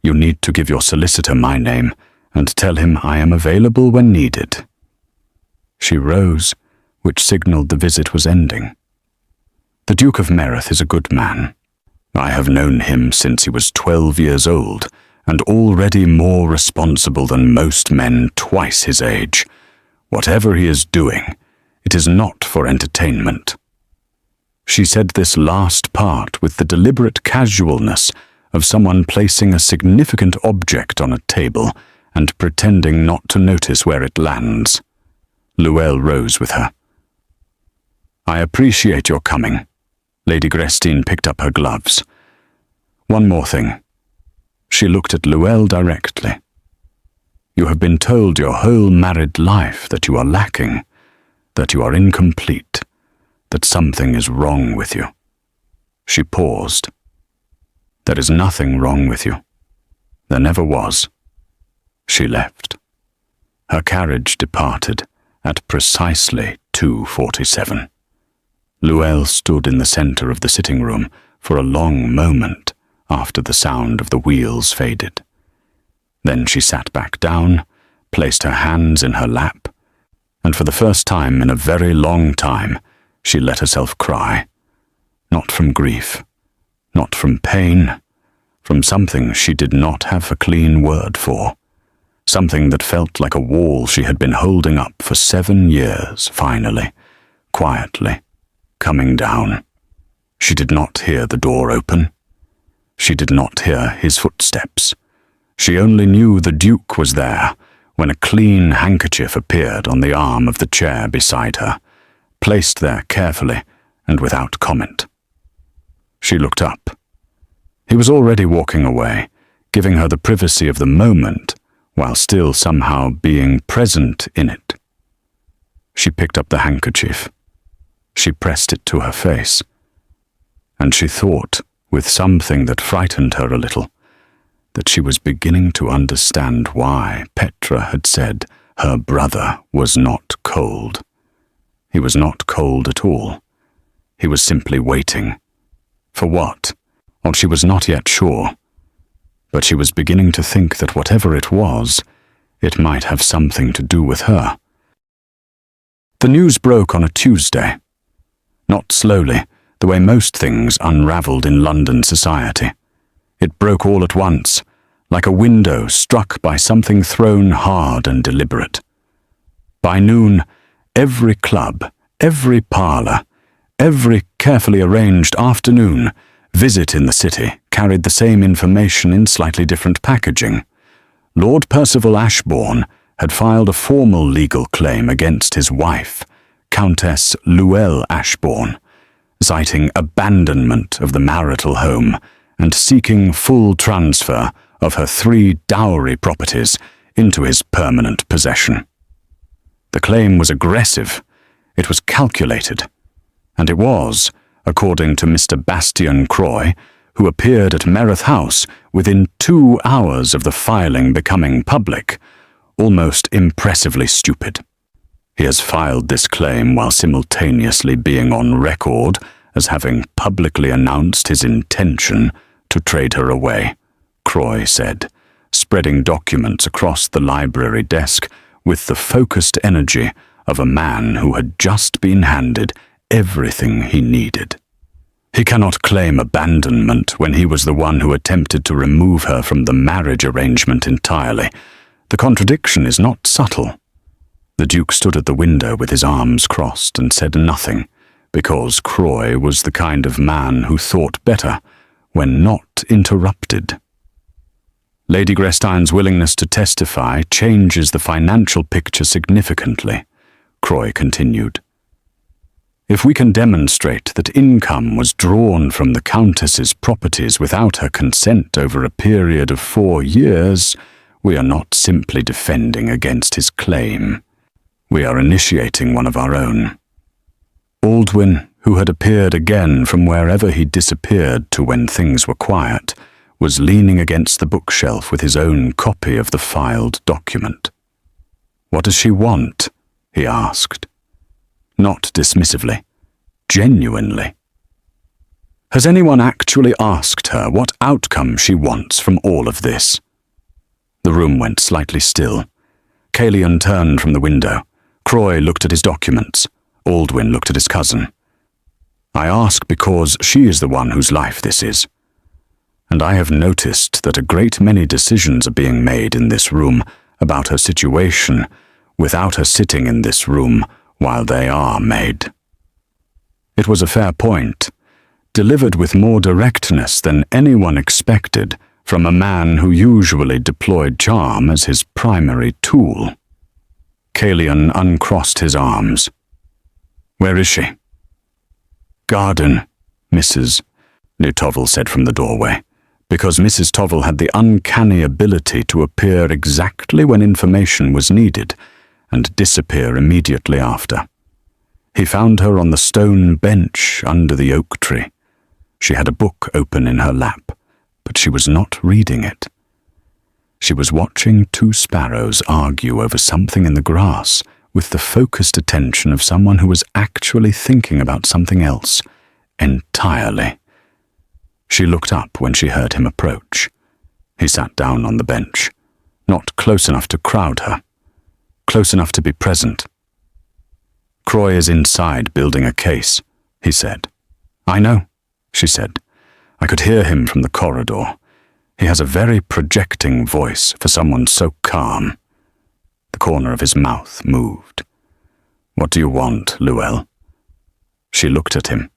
You need to give your solicitor my name and tell him I am available when needed." She rose, which signaled the visit was ending. "The Duke of Merrath is a good man. I have known him since he was 12 years old, and already more responsible than most men twice his age. Whatever he is doing, it is not for entertainment." She said this last part with the deliberate casualness of someone placing a significant object on a table and pretending not to notice where it lands. Luelle rose with her. "I appreciate your coming." Lady Grestine picked up her gloves. "One more thing." She looked at Luelle directly. "You have been told your whole married life that you are lacking, that you are incomplete, that something is wrong with you." She paused. "There is nothing wrong with you. There never was." She left. Her carriage departed at precisely 2:47. Luelle stood in the center of the sitting room for a long moment after the sound of the wheels faded. Then she sat back down, placed her hands in her lap, and for the first time in a very long time, she let herself cry. Not from grief, not from pain, from something she did not have a clean word for. Something that felt like a wall she had been holding up for 7 years, finally, quietly, coming down. She did not hear the door open. She did not hear his footsteps. She only knew the Duke was there when a clean handkerchief appeared on the arm of the chair beside her, placed there carefully and without comment. She looked up. He was already walking away, giving her the privacy of the moment while still somehow being present in it. She picked up the handkerchief. She pressed it to her face, and she thought, with something that frightened her a little, that she was beginning to understand why Petra had said her brother was not cold. He was not cold at all. He was simply waiting. For what? Well, she was not yet sure. But she was beginning to think that whatever it was, it might have something to do with her. The news broke on a Tuesday. Not slowly, the way most things unravelled in London society. It broke all at once, like a window struck by something thrown hard and deliberate. By noon, every club, every parlour, every carefully arranged afternoon visit in the city carried the same information in slightly different packaging. Lord Percival Ashborne had filed a formal legal claim against his wife, Countess Lord Ashborne, citing abandonment of the marital home and seeking full transfer of her 3 dowry properties into his permanent possession. The claim was aggressive, it was calculated, and it was, according to Mr. Bastian Croy, who appeared at Merrath House within 2 hours of the filing becoming public, almost impressively stupid. He has filed this claim while simultaneously being on record as having publicly announced his intention to trade her away, Croy said, spreading documents across the library desk with the focused energy of a man who had just been handed everything he needed. He cannot claim abandonment when he was the one who attempted to remove her from the marriage arrangement entirely. The contradiction is not subtle. The Duke stood at the window with his arms crossed and said nothing, because Croy was the kind of man who thought better when not interrupted. Lady Grestein's willingness to testify changes the financial picture significantly, Croy continued. If we can demonstrate that income was drawn from the Countess's properties without her consent over a period of 4 years, we are not simply defending against his claim. We are initiating one of our own. Aldwyn, who had appeared again from wherever he disappeared to when things were quiet, was leaning against the bookshelf with his own copy of the filed document. "What does she want?" he asked. Not dismissively, genuinely. Has anyone actually asked her what outcome she wants from all of this? The room went slightly still. Caelian turned from the window. Croy looked at his documents. Aldwyn looked at his cousin. I ask because she is the one whose life this is. And I have noticed that a great many decisions are being made in this room about her situation without her sitting in this room while they are made. It was a fair point, delivered with more directness than anyone expected from a man who usually deployed charm as his primary tool. Caelian uncrossed his arms. Where is she? Garden, Mrs. Tovell said from the doorway, because Mrs. Tovell had the uncanny ability to appear exactly when information was needed and disappear immediately after. He found her on the stone bench under the oak tree. She had a book open in her lap, but she was not reading it. She was watching 2 sparrows argue over something in the grass with the focused attention of someone who was actually thinking about something else entirely. She looked up when she heard him approach. He sat down on the bench, not close enough to crowd her, close enough to be present. Croy is inside building a case, he said. I know, she said. I could hear him from the corridor. He has a very projecting voice for someone so calm. The corner of his mouth moved. What do you want, Luelle? She looked at him.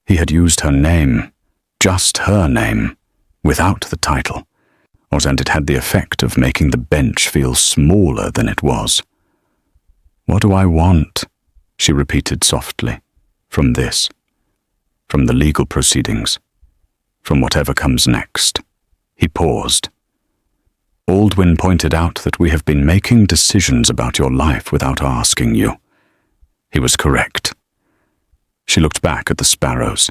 He had used her name, just her name, without the title, and it had the effect of making the bench feel smaller than it was. What do I want? She repeated softly. From this. From the legal proceedings. From whatever comes next. He paused. Aldwyn pointed out that we have been making decisions about your life without asking you. He was correct. She looked back at the sparrows.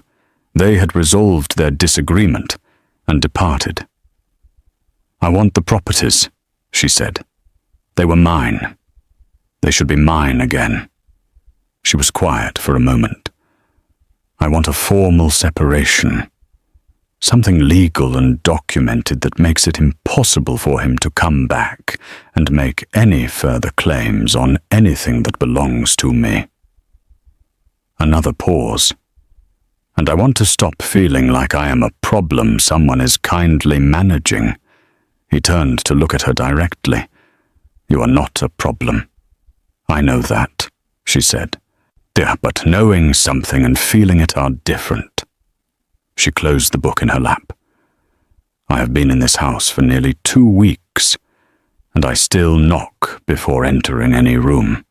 They had resolved their disagreement and departed. "I want the properties," she said. "They were mine. They should be mine again." She was quiet for a moment. "I want a formal separation. Something legal and documented that makes it impossible for him to come back and make any further claims on anything that belongs to me." Another pause. "And I want to stop feeling like I am a problem someone is kindly managing." He turned to look at her directly. "You are not a problem." "I know that," she said. "Dear, but knowing something and feeling it are different." She closed the book in her lap. "I have been in this house for nearly 2 weeks, and I still knock before entering any room.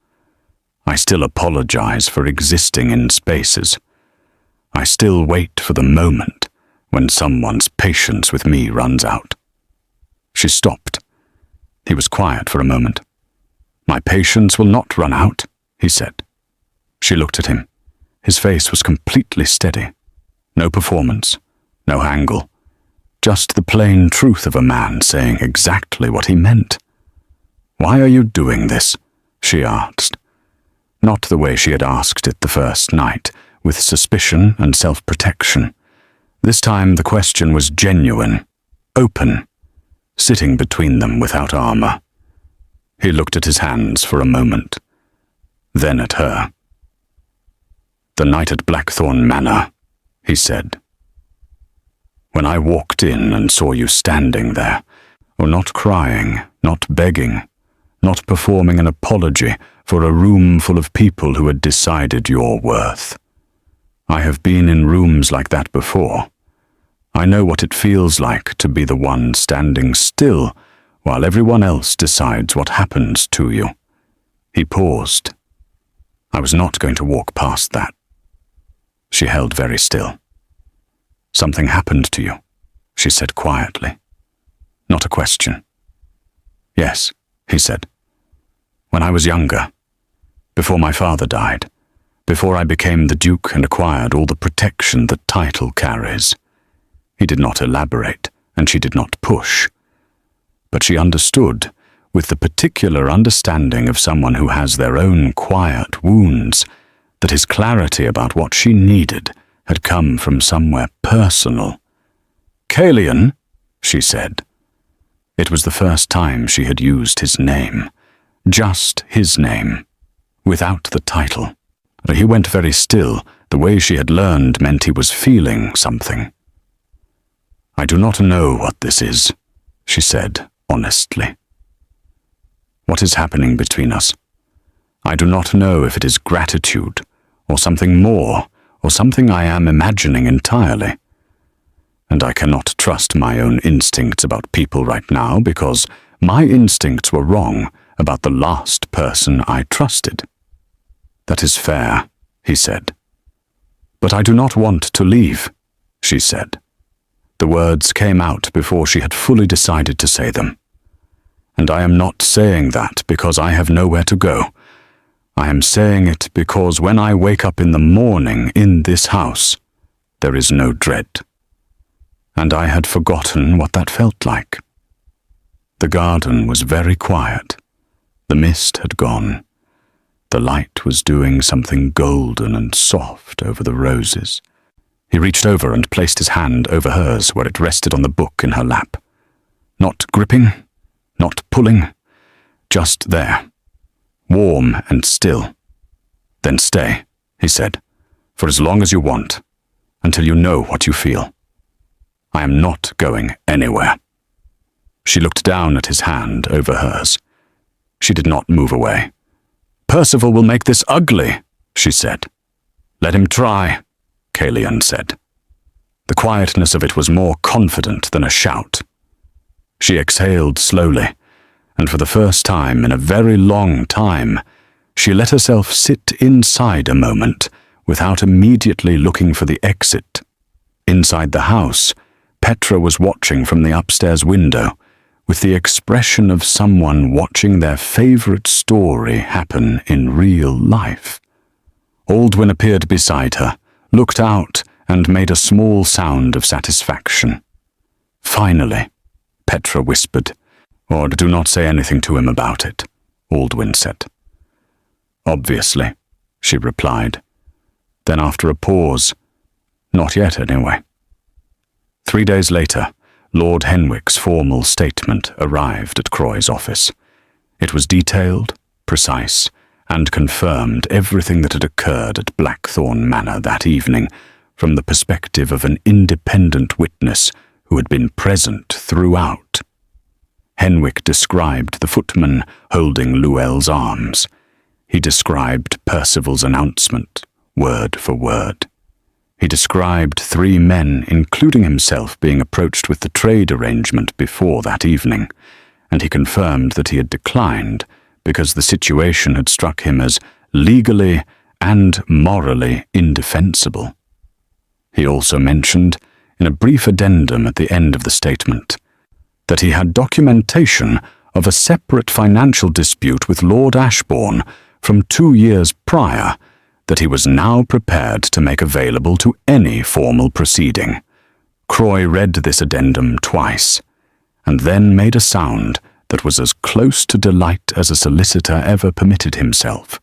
I still apologize for existing in spaces. I still wait for the moment when someone's patience with me runs out." She stopped. He was quiet for a moment. "My patience will not run out," he said. She looked at him. His face was completely steady. No performance, no angle. Just the plain truth of a man saying exactly what he meant. "Why are you doing this?" she asked. Not the way she had asked it the first night, with suspicion and self-protection. This time the question was genuine, open, sitting between them without armor. He looked at his hands for a moment, then at her. "The night at Blackthorn Manor," he said. "When I walked in and saw you standing there, not crying, not begging, not performing an apology for a room full of people who had decided your worth. I have been in rooms like that before. I know what it feels like to be the one standing still while everyone else decides what happens to you." He paused. "I was not going to walk past that." She held very still. "Something happened to you," she said quietly. Not a question. "Yes," he said. "When I was younger, before my father died, before I became the Duke and acquired all the protection the title carries." He did not elaborate, and she did not push. But she understood, with the particular understanding of someone who has their own quiet wounds, that his clarity about what she needed had come from somewhere personal. "Calian," she said. It was the first time she had used his name, just his name, without the title. He went very still. The way she had learned meant he was feeling something. "I do not know what this is," she said honestly. "What is happening between us? I do not know if it is gratitude, or something more, or something I am imagining entirely. And I cannot trust my own instincts about people right now because my instincts were wrong about the last person I trusted." "That is fair," he said. "But I do not want to leave," she said. The words came out before she had fully decided to say them. "And I am not saying that because I have nowhere to go. I am saying it because when I wake up in the morning in this house, there is no dread." And I had forgotten what that felt like. The garden was very quiet. The mist had gone. The light was doing something golden and soft over the roses. He reached over and placed his hand over hers where it rested on the book in her lap. Not gripping, not pulling, just there. Warm and still. "Then stay," he said, "for as long as you want, until you know what you feel. I am not going anywhere." She looked down at his hand over hers. She did not move away. "Percival will make this ugly," she said. "Let him try," Calian said. The quietness of it was more confident than a shout. She exhaled slowly, and for the first time in a very long time, she let herself sit inside a moment without immediately looking for the exit. Inside the house, Petra was watching from the upstairs window, with the expression of someone watching their favorite story happen in real life. Aldwyn appeared beside her, looked out, and made a small sound of satisfaction. Finally, Petra whispered. Or do not say anything to him about it, Aldwyn said. Obviously, she replied. Then after a pause, not yet anyway. 3 days later, Lord Henwick's formal statement arrived at Croy's office. It was detailed, precise, and confirmed everything that had occurred at Blackthorn Manor that evening from the perspective of an independent witness who had been present throughout. Henwick described the footman holding Llewell's arms. He described Percival's announcement, word for word. He described 3 men, including himself, being approached with the trade arrangement before that evening, and he confirmed that he had declined because the situation had struck him as legally and morally indefensible. He also mentioned, in a brief addendum at the end of the statement, that he had documentation of a separate financial dispute with Lord Ashborne from 2 years prior that he was now prepared to make available to any formal proceeding. Croy read this addendum twice, and then made a sound that was as close to delight as a solicitor ever permitted himself.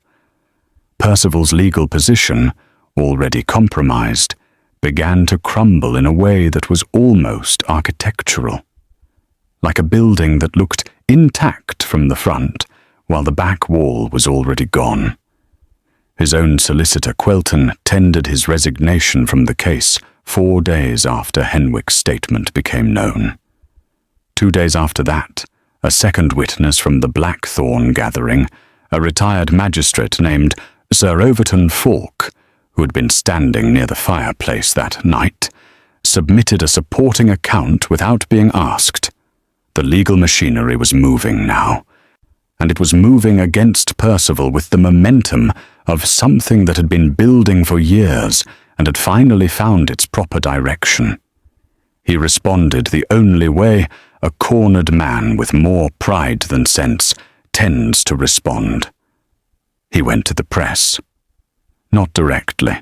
Percival's legal position, already compromised, began to crumble in a way that was almost architectural. Like a building that looked intact from the front, while the back wall was already gone. His own solicitor Quelton tendered his resignation from the case 4 days after Henwick's statement became known. 2 days after that, a second witness from the Blackthorn gathering, a retired magistrate named Sir Overton Falk, who had been standing near the fireplace that night, submitted a supporting account without being asked. The legal machinery was moving now, and it was moving against Percival with the momentum of something that had been building for years and had finally found its proper direction. He responded the only way a cornered man with more pride than sense tends to respond. He went to the press. Not directly.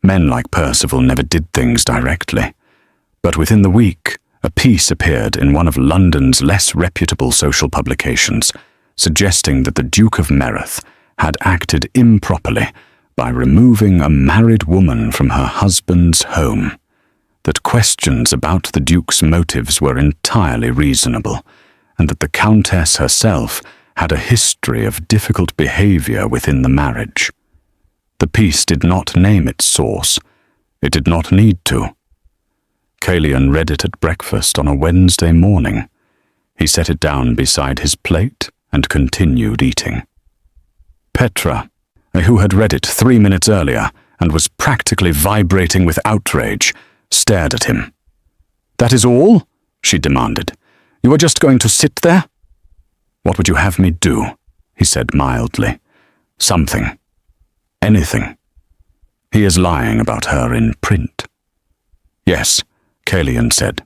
Men like Percival never did things directly. But within the week, a piece appeared in one of London's less reputable social publications, suggesting that the Duke of Merrath had acted improperly by removing a married woman from her husband's home, that questions about the Duke's motives were entirely reasonable, and that the Countess herself had a history of difficult behavior within the marriage. The piece did not name its source. It did not need to. Caelian read it at breakfast on a Wednesday morning. He set it down beside his plate and continued eating. Petra, who had read it 3 minutes earlier and was practically vibrating with outrage, stared at him. "That is all?" she demanded. "You are just going to sit there?" "What would you have me do?" he said mildly. "Something. Anything. He is lying about her in print." "Yes," Caelian said.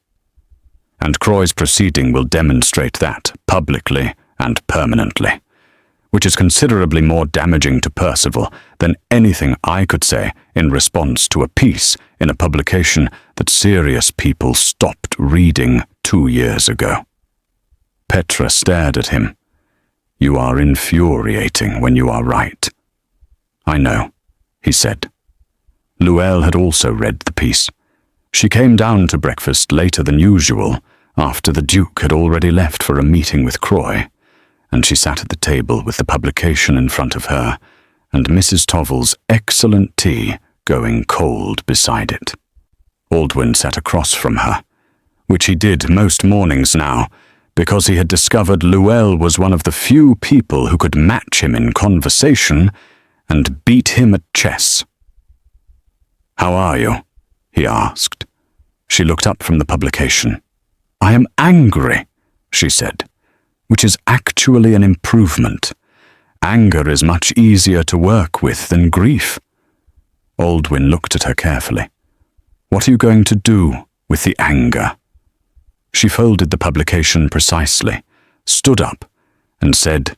"And Croy's proceeding will demonstrate that, publicly and permanently, which is considerably more damaging to Percival than anything I could say in response to a piece in a publication that serious people stopped reading 2 years ago." Petra stared at him. "You are infuriating when you are right." "I know," he said. Llewell had also read the piece. She came down to breakfast later than usual, after the Duke had already left for a meeting with Croy, and she sat at the table with the publication in front of her, and Mrs. Tovel's excellent tea going cold beside it. Aldwyn sat across from her, which he did most mornings now, because he had discovered Llewell was one of the few people who could match him in conversation and beat him at chess. "How are you?" he asked. She looked up from the publication. "I am angry," she said, which is actually an improvement. Anger is much easier to work with than grief. Aldwyn looked at her carefully. "What are you going to do with the anger?" She folded the publication precisely, stood up, and said,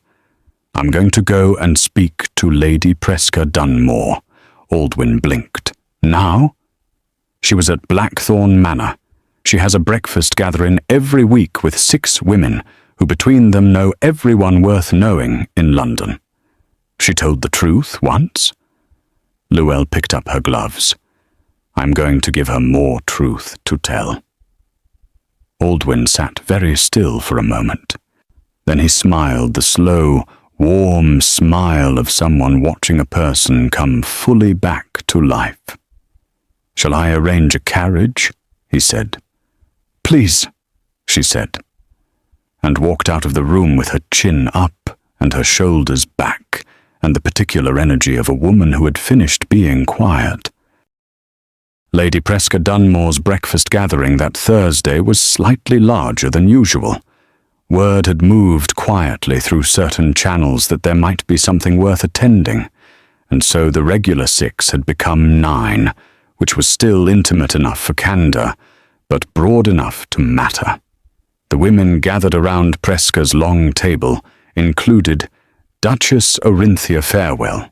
"I'm going to go and speak to Lady Preska Dunmore." Aldwyn blinked. "Now?" She was at Blackthorn Manor. She has a breakfast gathering every week with 6 women who between them know everyone worth knowing in London. She told the truth once. Llewellyn picked up her gloves. I'm going to give her more truth to tell. Aldwyn sat very still for a moment. Then he smiled, the slow, warm smile of someone watching a person come fully back to life. Shall I arrange a carriage? He said. Please, she said, and walked out of the room with her chin up and her shoulders back, and the particular energy of a woman who had finished being quiet. Lady Presca Dunmore's breakfast gathering that Thursday was slightly larger than usual. Word had moved quietly through certain channels that there might be something worth attending, and so the regular 6 had become 9, which was still intimate enough for candour, but broad enough to matter. The women gathered around Presca's long table included Duchess Orinthia Farewell,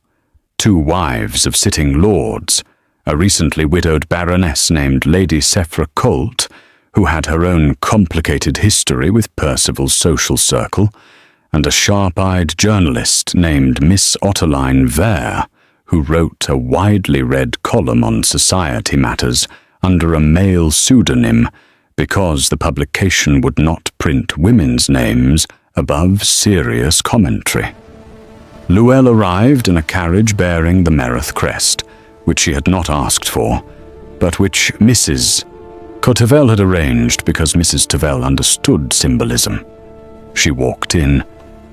2 wives of sitting lords, a recently widowed baroness named Lady Sephra Colt, who had her own complicated history with Percival's social circle, and a sharp-eyed journalist named Miss Otterline Vere, who wrote a widely read column on society matters under a male pseudonym because the publication would not print women's names above serious commentary. Llewellyn arrived in a carriage bearing the Merrath crest, which she had not asked for, but which Mrs. Cotterell had arranged because Mrs. Tavell understood symbolism. She walked in,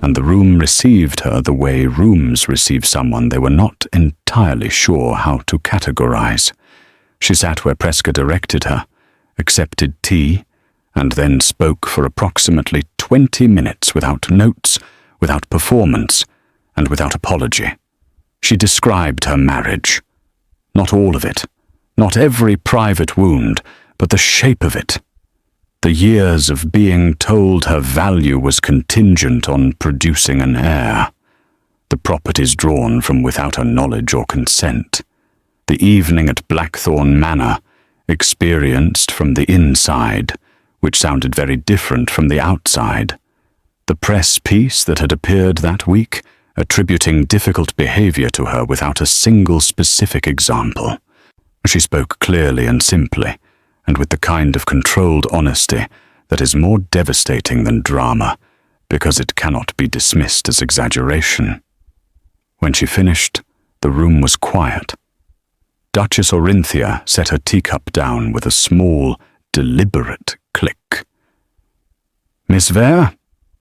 and the room received her the way rooms receive someone they were not entirely sure how to categorize. She sat where Presca directed her, accepted tea, and then spoke for approximately 20 minutes without notes, without performance, and without apology. She described her marriage. Not all of it, not every private wound, but the shape of it. The years of being told her value was contingent on producing an heir. The properties drawn from without her knowledge or consent. The evening at Blackthorn Manor, experienced from the inside, which sounded very different from the outside. The press piece that had appeared that week, attributing difficult behavior to her without a single specific example. She spoke clearly and simply, and with the kind of controlled honesty that is more devastating than drama, because it cannot be dismissed as exaggeration. When she finished, the room was quiet. Duchess Orinthia set her teacup down with a small, deliberate click. "Miss Vere,"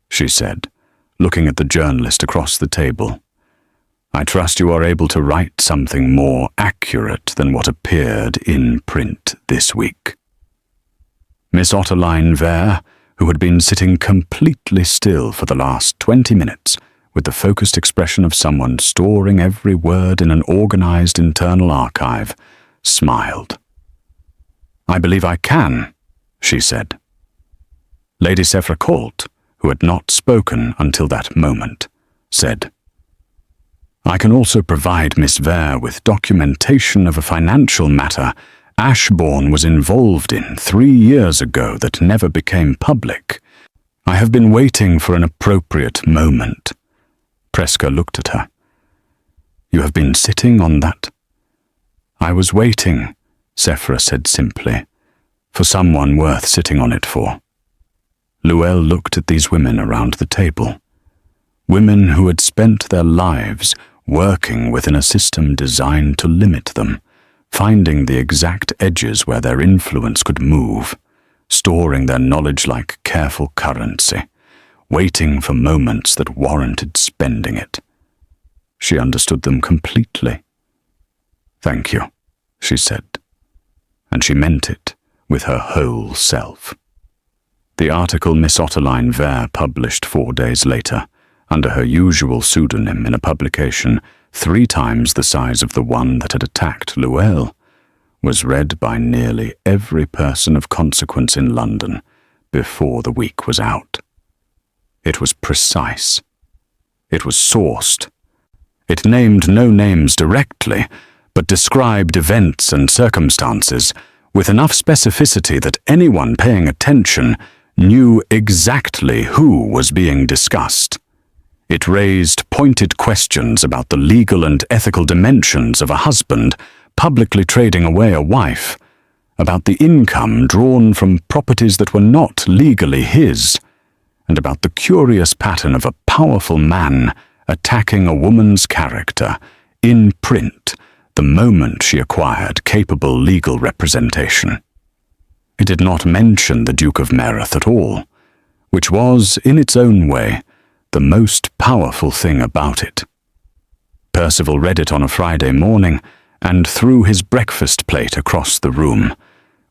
she said, looking at the journalist across the table, "I trust you are able to write something more accurate than what appeared in print this week." Miss Otterline Vere, who had been sitting completely still for the last 20 minutes, with the focused expression of someone storing every word in an organized internal archive, smiled. "I believe I can," she said. Lady Sephra Colt, who had not spoken until that moment, said, "I can also provide Miss Vere with documentation of a financial matter Ashborne was involved in 3 years ago that never became public. I have been waiting for an appropriate moment." Presca looked at her. "You have been sitting on that?" "I was waiting," Sephra said simply, "for someone worth sitting on it for." Llewellyn looked at these women around the table. Women who had spent their lives working within a system designed to limit them, finding the exact edges where their influence could move, storing their knowledge like careful currency, waiting for moments that warranted spending it. She understood them completely. "Thank you," she said, and she meant it with her whole self. The article Miss Otterline Vere published 4 days later, under her usual pseudonym in a publication 3 times the size of the one that had attacked Llewellyn, was read by nearly every person of consequence in London before the week was out. It was precise. It was sourced. It named no names directly, but described events and circumstances with enough specificity that anyone paying attention knew exactly who was being discussed. It raised pointed questions about the legal and ethical dimensions of a husband publicly trading away a wife, about the income drawn from properties that were not legally his, and about the curious pattern of a powerful man attacking a woman's character in print the moment she acquired capable legal representation. It did not mention the Duke of Merrath at all, which was, in its own way, the most powerful thing about it. Percival read it on a Friday morning and threw his breakfast plate across the room,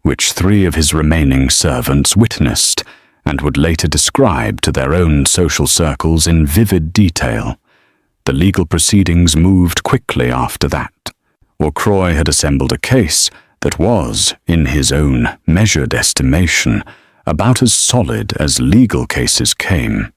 which 3 of his remaining servants witnessed and would later describe to their own social circles in vivid detail. The legal proceedings moved quickly after that, or Croy had assembled a case that was, in his own measured estimation, about as solid as legal cases came.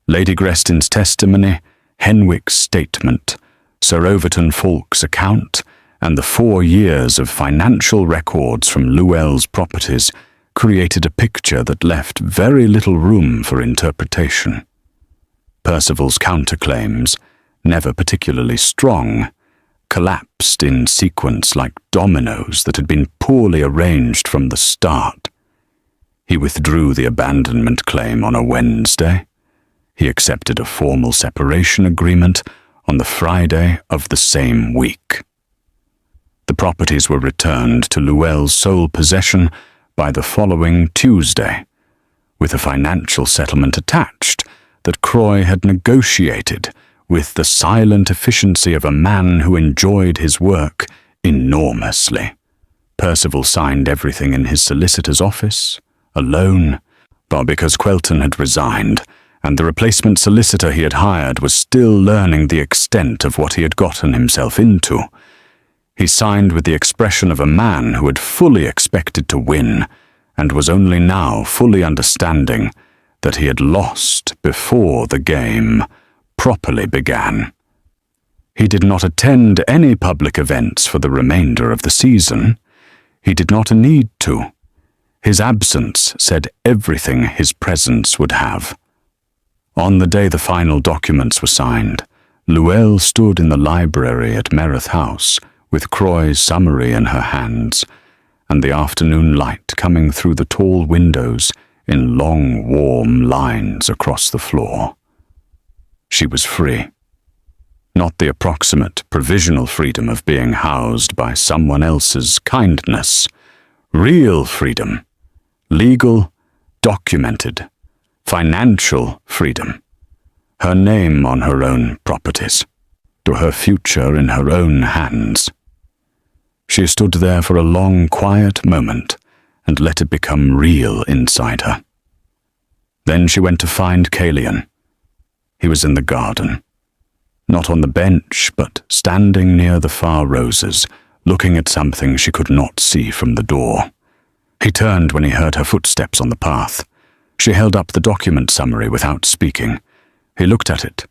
Lady Grestin's testimony, Henwick's statement, Sir Overton Falk's account, and the 4 years of financial records from Llewell's properties created a picture that left very little room for interpretation. Percival's counterclaims, never particularly strong, collapsed in sequence like dominoes that had been poorly arranged from the start. He withdrew the abandonment claim on a Wednesday. He accepted a formal separation agreement on the Friday of the same week. The properties were returned to Llewell's sole possession by the following Tuesday, with a financial settlement attached that Croy had negotiated with the silent efficiency of a man who enjoyed his work enormously. Percival signed everything in his solicitor's office, alone, but because Quelton had resigned, and the replacement solicitor he had hired was still learning the extent of what he had gotten himself into. He signed with the expression of a man who had fully expected to win, and was only now fully understanding that he had lost before the game properly began. He did not attend any public events for the remainder of the season. He did not need to. His absence said everything his presence would have. On the day the final documents were signed, Llewell stood in the library at Merrath House with Croy's summary in her hands, and the afternoon light coming through the tall windows in long, warm lines across the floor. She was free. Not the approximate, provisional freedom of being housed by someone else's kindness. Real freedom. Legal, documented, financial freedom. Her name on her own properties. To her future in her own hands. She stood there for a long, quiet moment and let it become real inside her. Then she went to find Caelian. He was in the garden. Not on the bench, but standing near the far roses, looking at something she could not see from the door. He turned when he heard her footsteps on the path. She held up the document summary without speaking. He looked at it,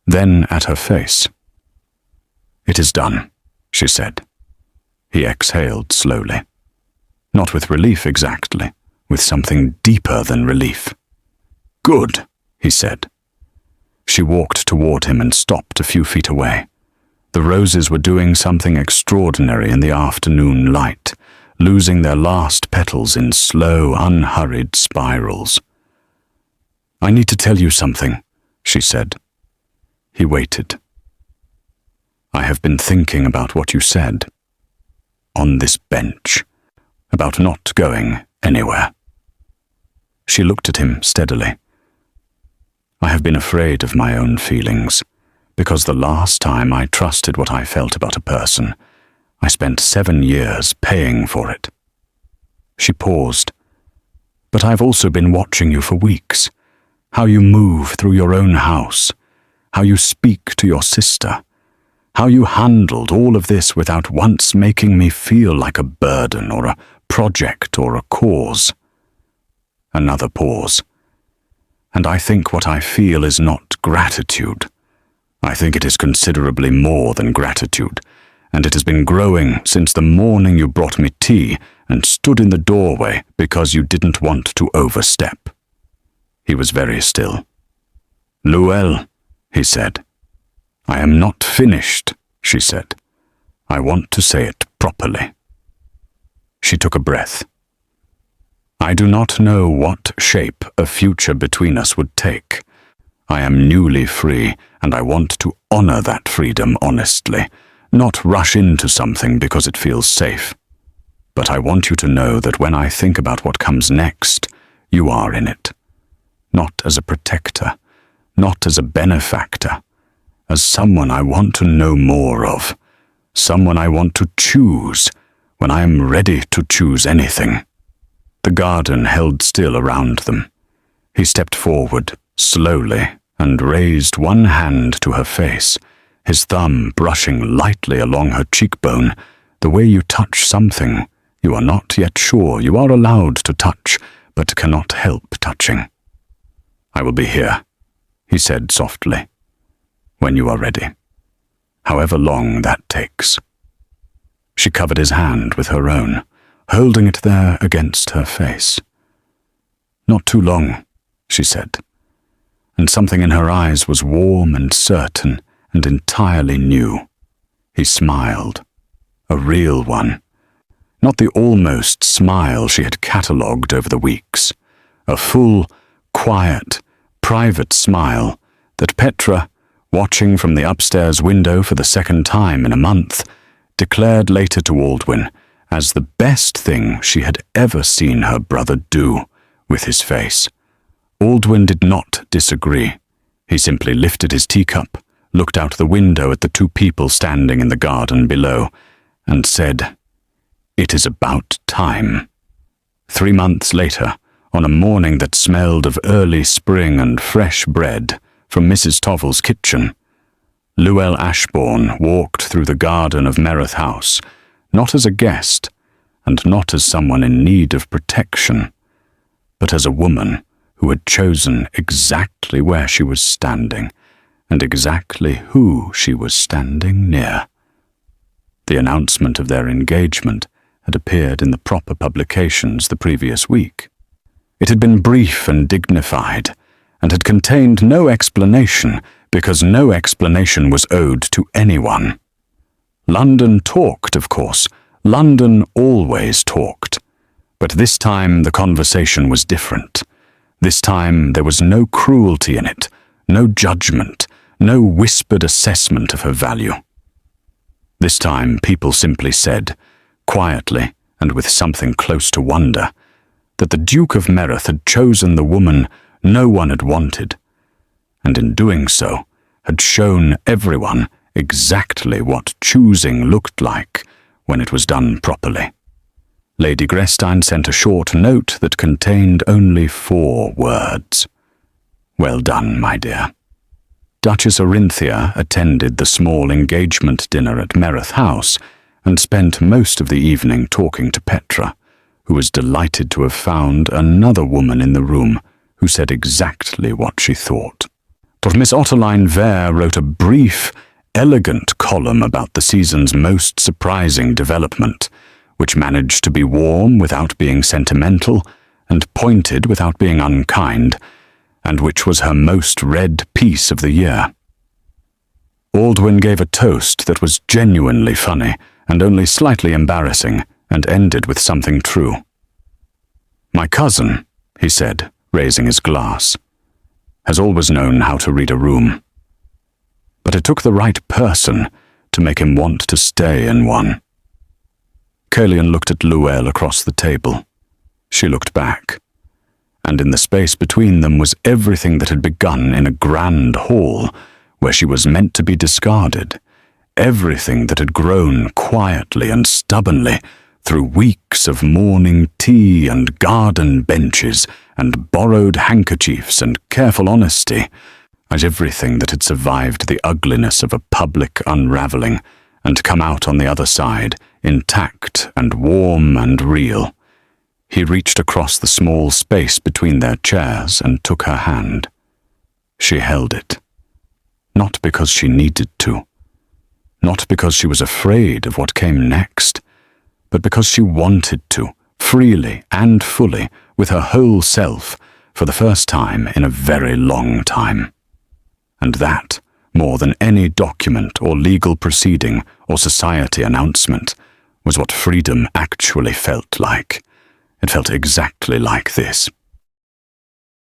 then at her face. "It is done," she said. He exhaled slowly. Not with relief exactly, with something deeper than relief. "Good," he said. She walked toward him and stopped a few feet away. The roses were doing something extraordinary in the afternoon light, losing their last petals in slow, unhurried spirals. "I need to tell you something," she said. He waited. "I have been thinking about what you said. On this bench. About not going anywhere." She looked at him steadily. "I have been afraid of my own feelings, because the last time I trusted what I felt about a person, I spent 7 years paying for it." She paused. "But I've also been watching you for weeks. How you move through your own house, how you speak to your sister, how you handled all of this without once making me feel like a burden or a project or a cause." Another pause. "And I think what I feel is not gratitude. I think it is considerably more than gratitude, and it has been growing since the morning you brought me tea and stood in the doorway because you didn't want to overstep." He was very still. "Luelle," he said. "I am not finished," she said. "I want to say it properly." She took a breath. "I do not know what shape a future between us would take. I am newly free, and I want to honor that freedom honestly, not rush into something because it feels safe. But I want you to know that when I think about what comes next, you are in it. Not as a protector, not as a benefactor, as someone I want to know more of, someone I want to choose when I am ready to choose anything." The garden held still around them. He stepped forward, slowly, and raised one hand to her face, his thumb brushing lightly along her cheekbone, the way you touch something you are not yet sure you are allowed to touch, but cannot help touching. "I will be here," he said softly, "when you are ready, however long that takes." She covered his hand with her own, holding it there against her face. "Not too long," she said, and something in her eyes was warm and certain and entirely new. He smiled, a real one, not the almost smile she had catalogued over the weeks, a full, quiet, private smile that Petra, watching from the upstairs window for the second time in a month, declared later to Aldwyn as the best thing she had ever seen her brother do with his face. Aldwyn did not disagree. He simply lifted his teacup, looked out the window at the two people standing in the garden below, and said, "It is about time." 3 months later, on a morning that smelled of early spring and fresh bread from Mrs. Tovel's kitchen, Luelle Ashborne walked through the garden of Merrath House, not as a guest, and not as someone in need of protection, but as a woman who had chosen exactly where she was standing, and exactly who she was standing near. The announcement of their engagement had appeared in the proper publications the previous week. It had been brief and dignified, and had contained no explanation, because no explanation was owed to anyone. London talked, of course. London always talked. But this time the conversation was different. This time there was no cruelty in it, no judgment, no whispered assessment of her value. This time people simply said, quietly and with something close to wonder, that the Duke of Merrath had chosen the woman no one had wanted, and in doing so had shown everyone exactly what choosing looked like when it was done properly. Lady Grestine sent a short note that contained only 4 words. "Well done, my dear." Duchess Orinthia attended the small engagement dinner at Merrath House and spent most of the evening talking to Petra, who was delighted to have found another woman in the room who said exactly what she thought. For Miss Ottoline Vere wrote a brief, elegant column about the season's most surprising development, which managed to be warm without being sentimental and pointed without being unkind, and which was her most read piece of the year. Aldwyn gave a toast that was genuinely funny and only slightly embarrassing, and ended with something true. "My cousin," he said, raising his glass, "has always known how to read a room. But it took the right person to make him want to stay in one." Caelian looked at Luelle across the table. She looked back, and in the space between them was everything that had begun in a grand hall where she was meant to be discarded, everything that had grown quietly and stubbornly through weeks of morning tea and garden benches and borrowed handkerchiefs and careful honesty, as everything that had survived the ugliness of a public unravelling and come out on the other side, intact and warm and real. He reached across the small space between their chairs and took her hand. She held it, not because she needed to, not because she was afraid of what came next, but because she wanted to, freely and fully, with her whole self, for the first time in a very long time. And that, more than any document or legal proceeding or society announcement, was what freedom actually felt like. It felt exactly like this.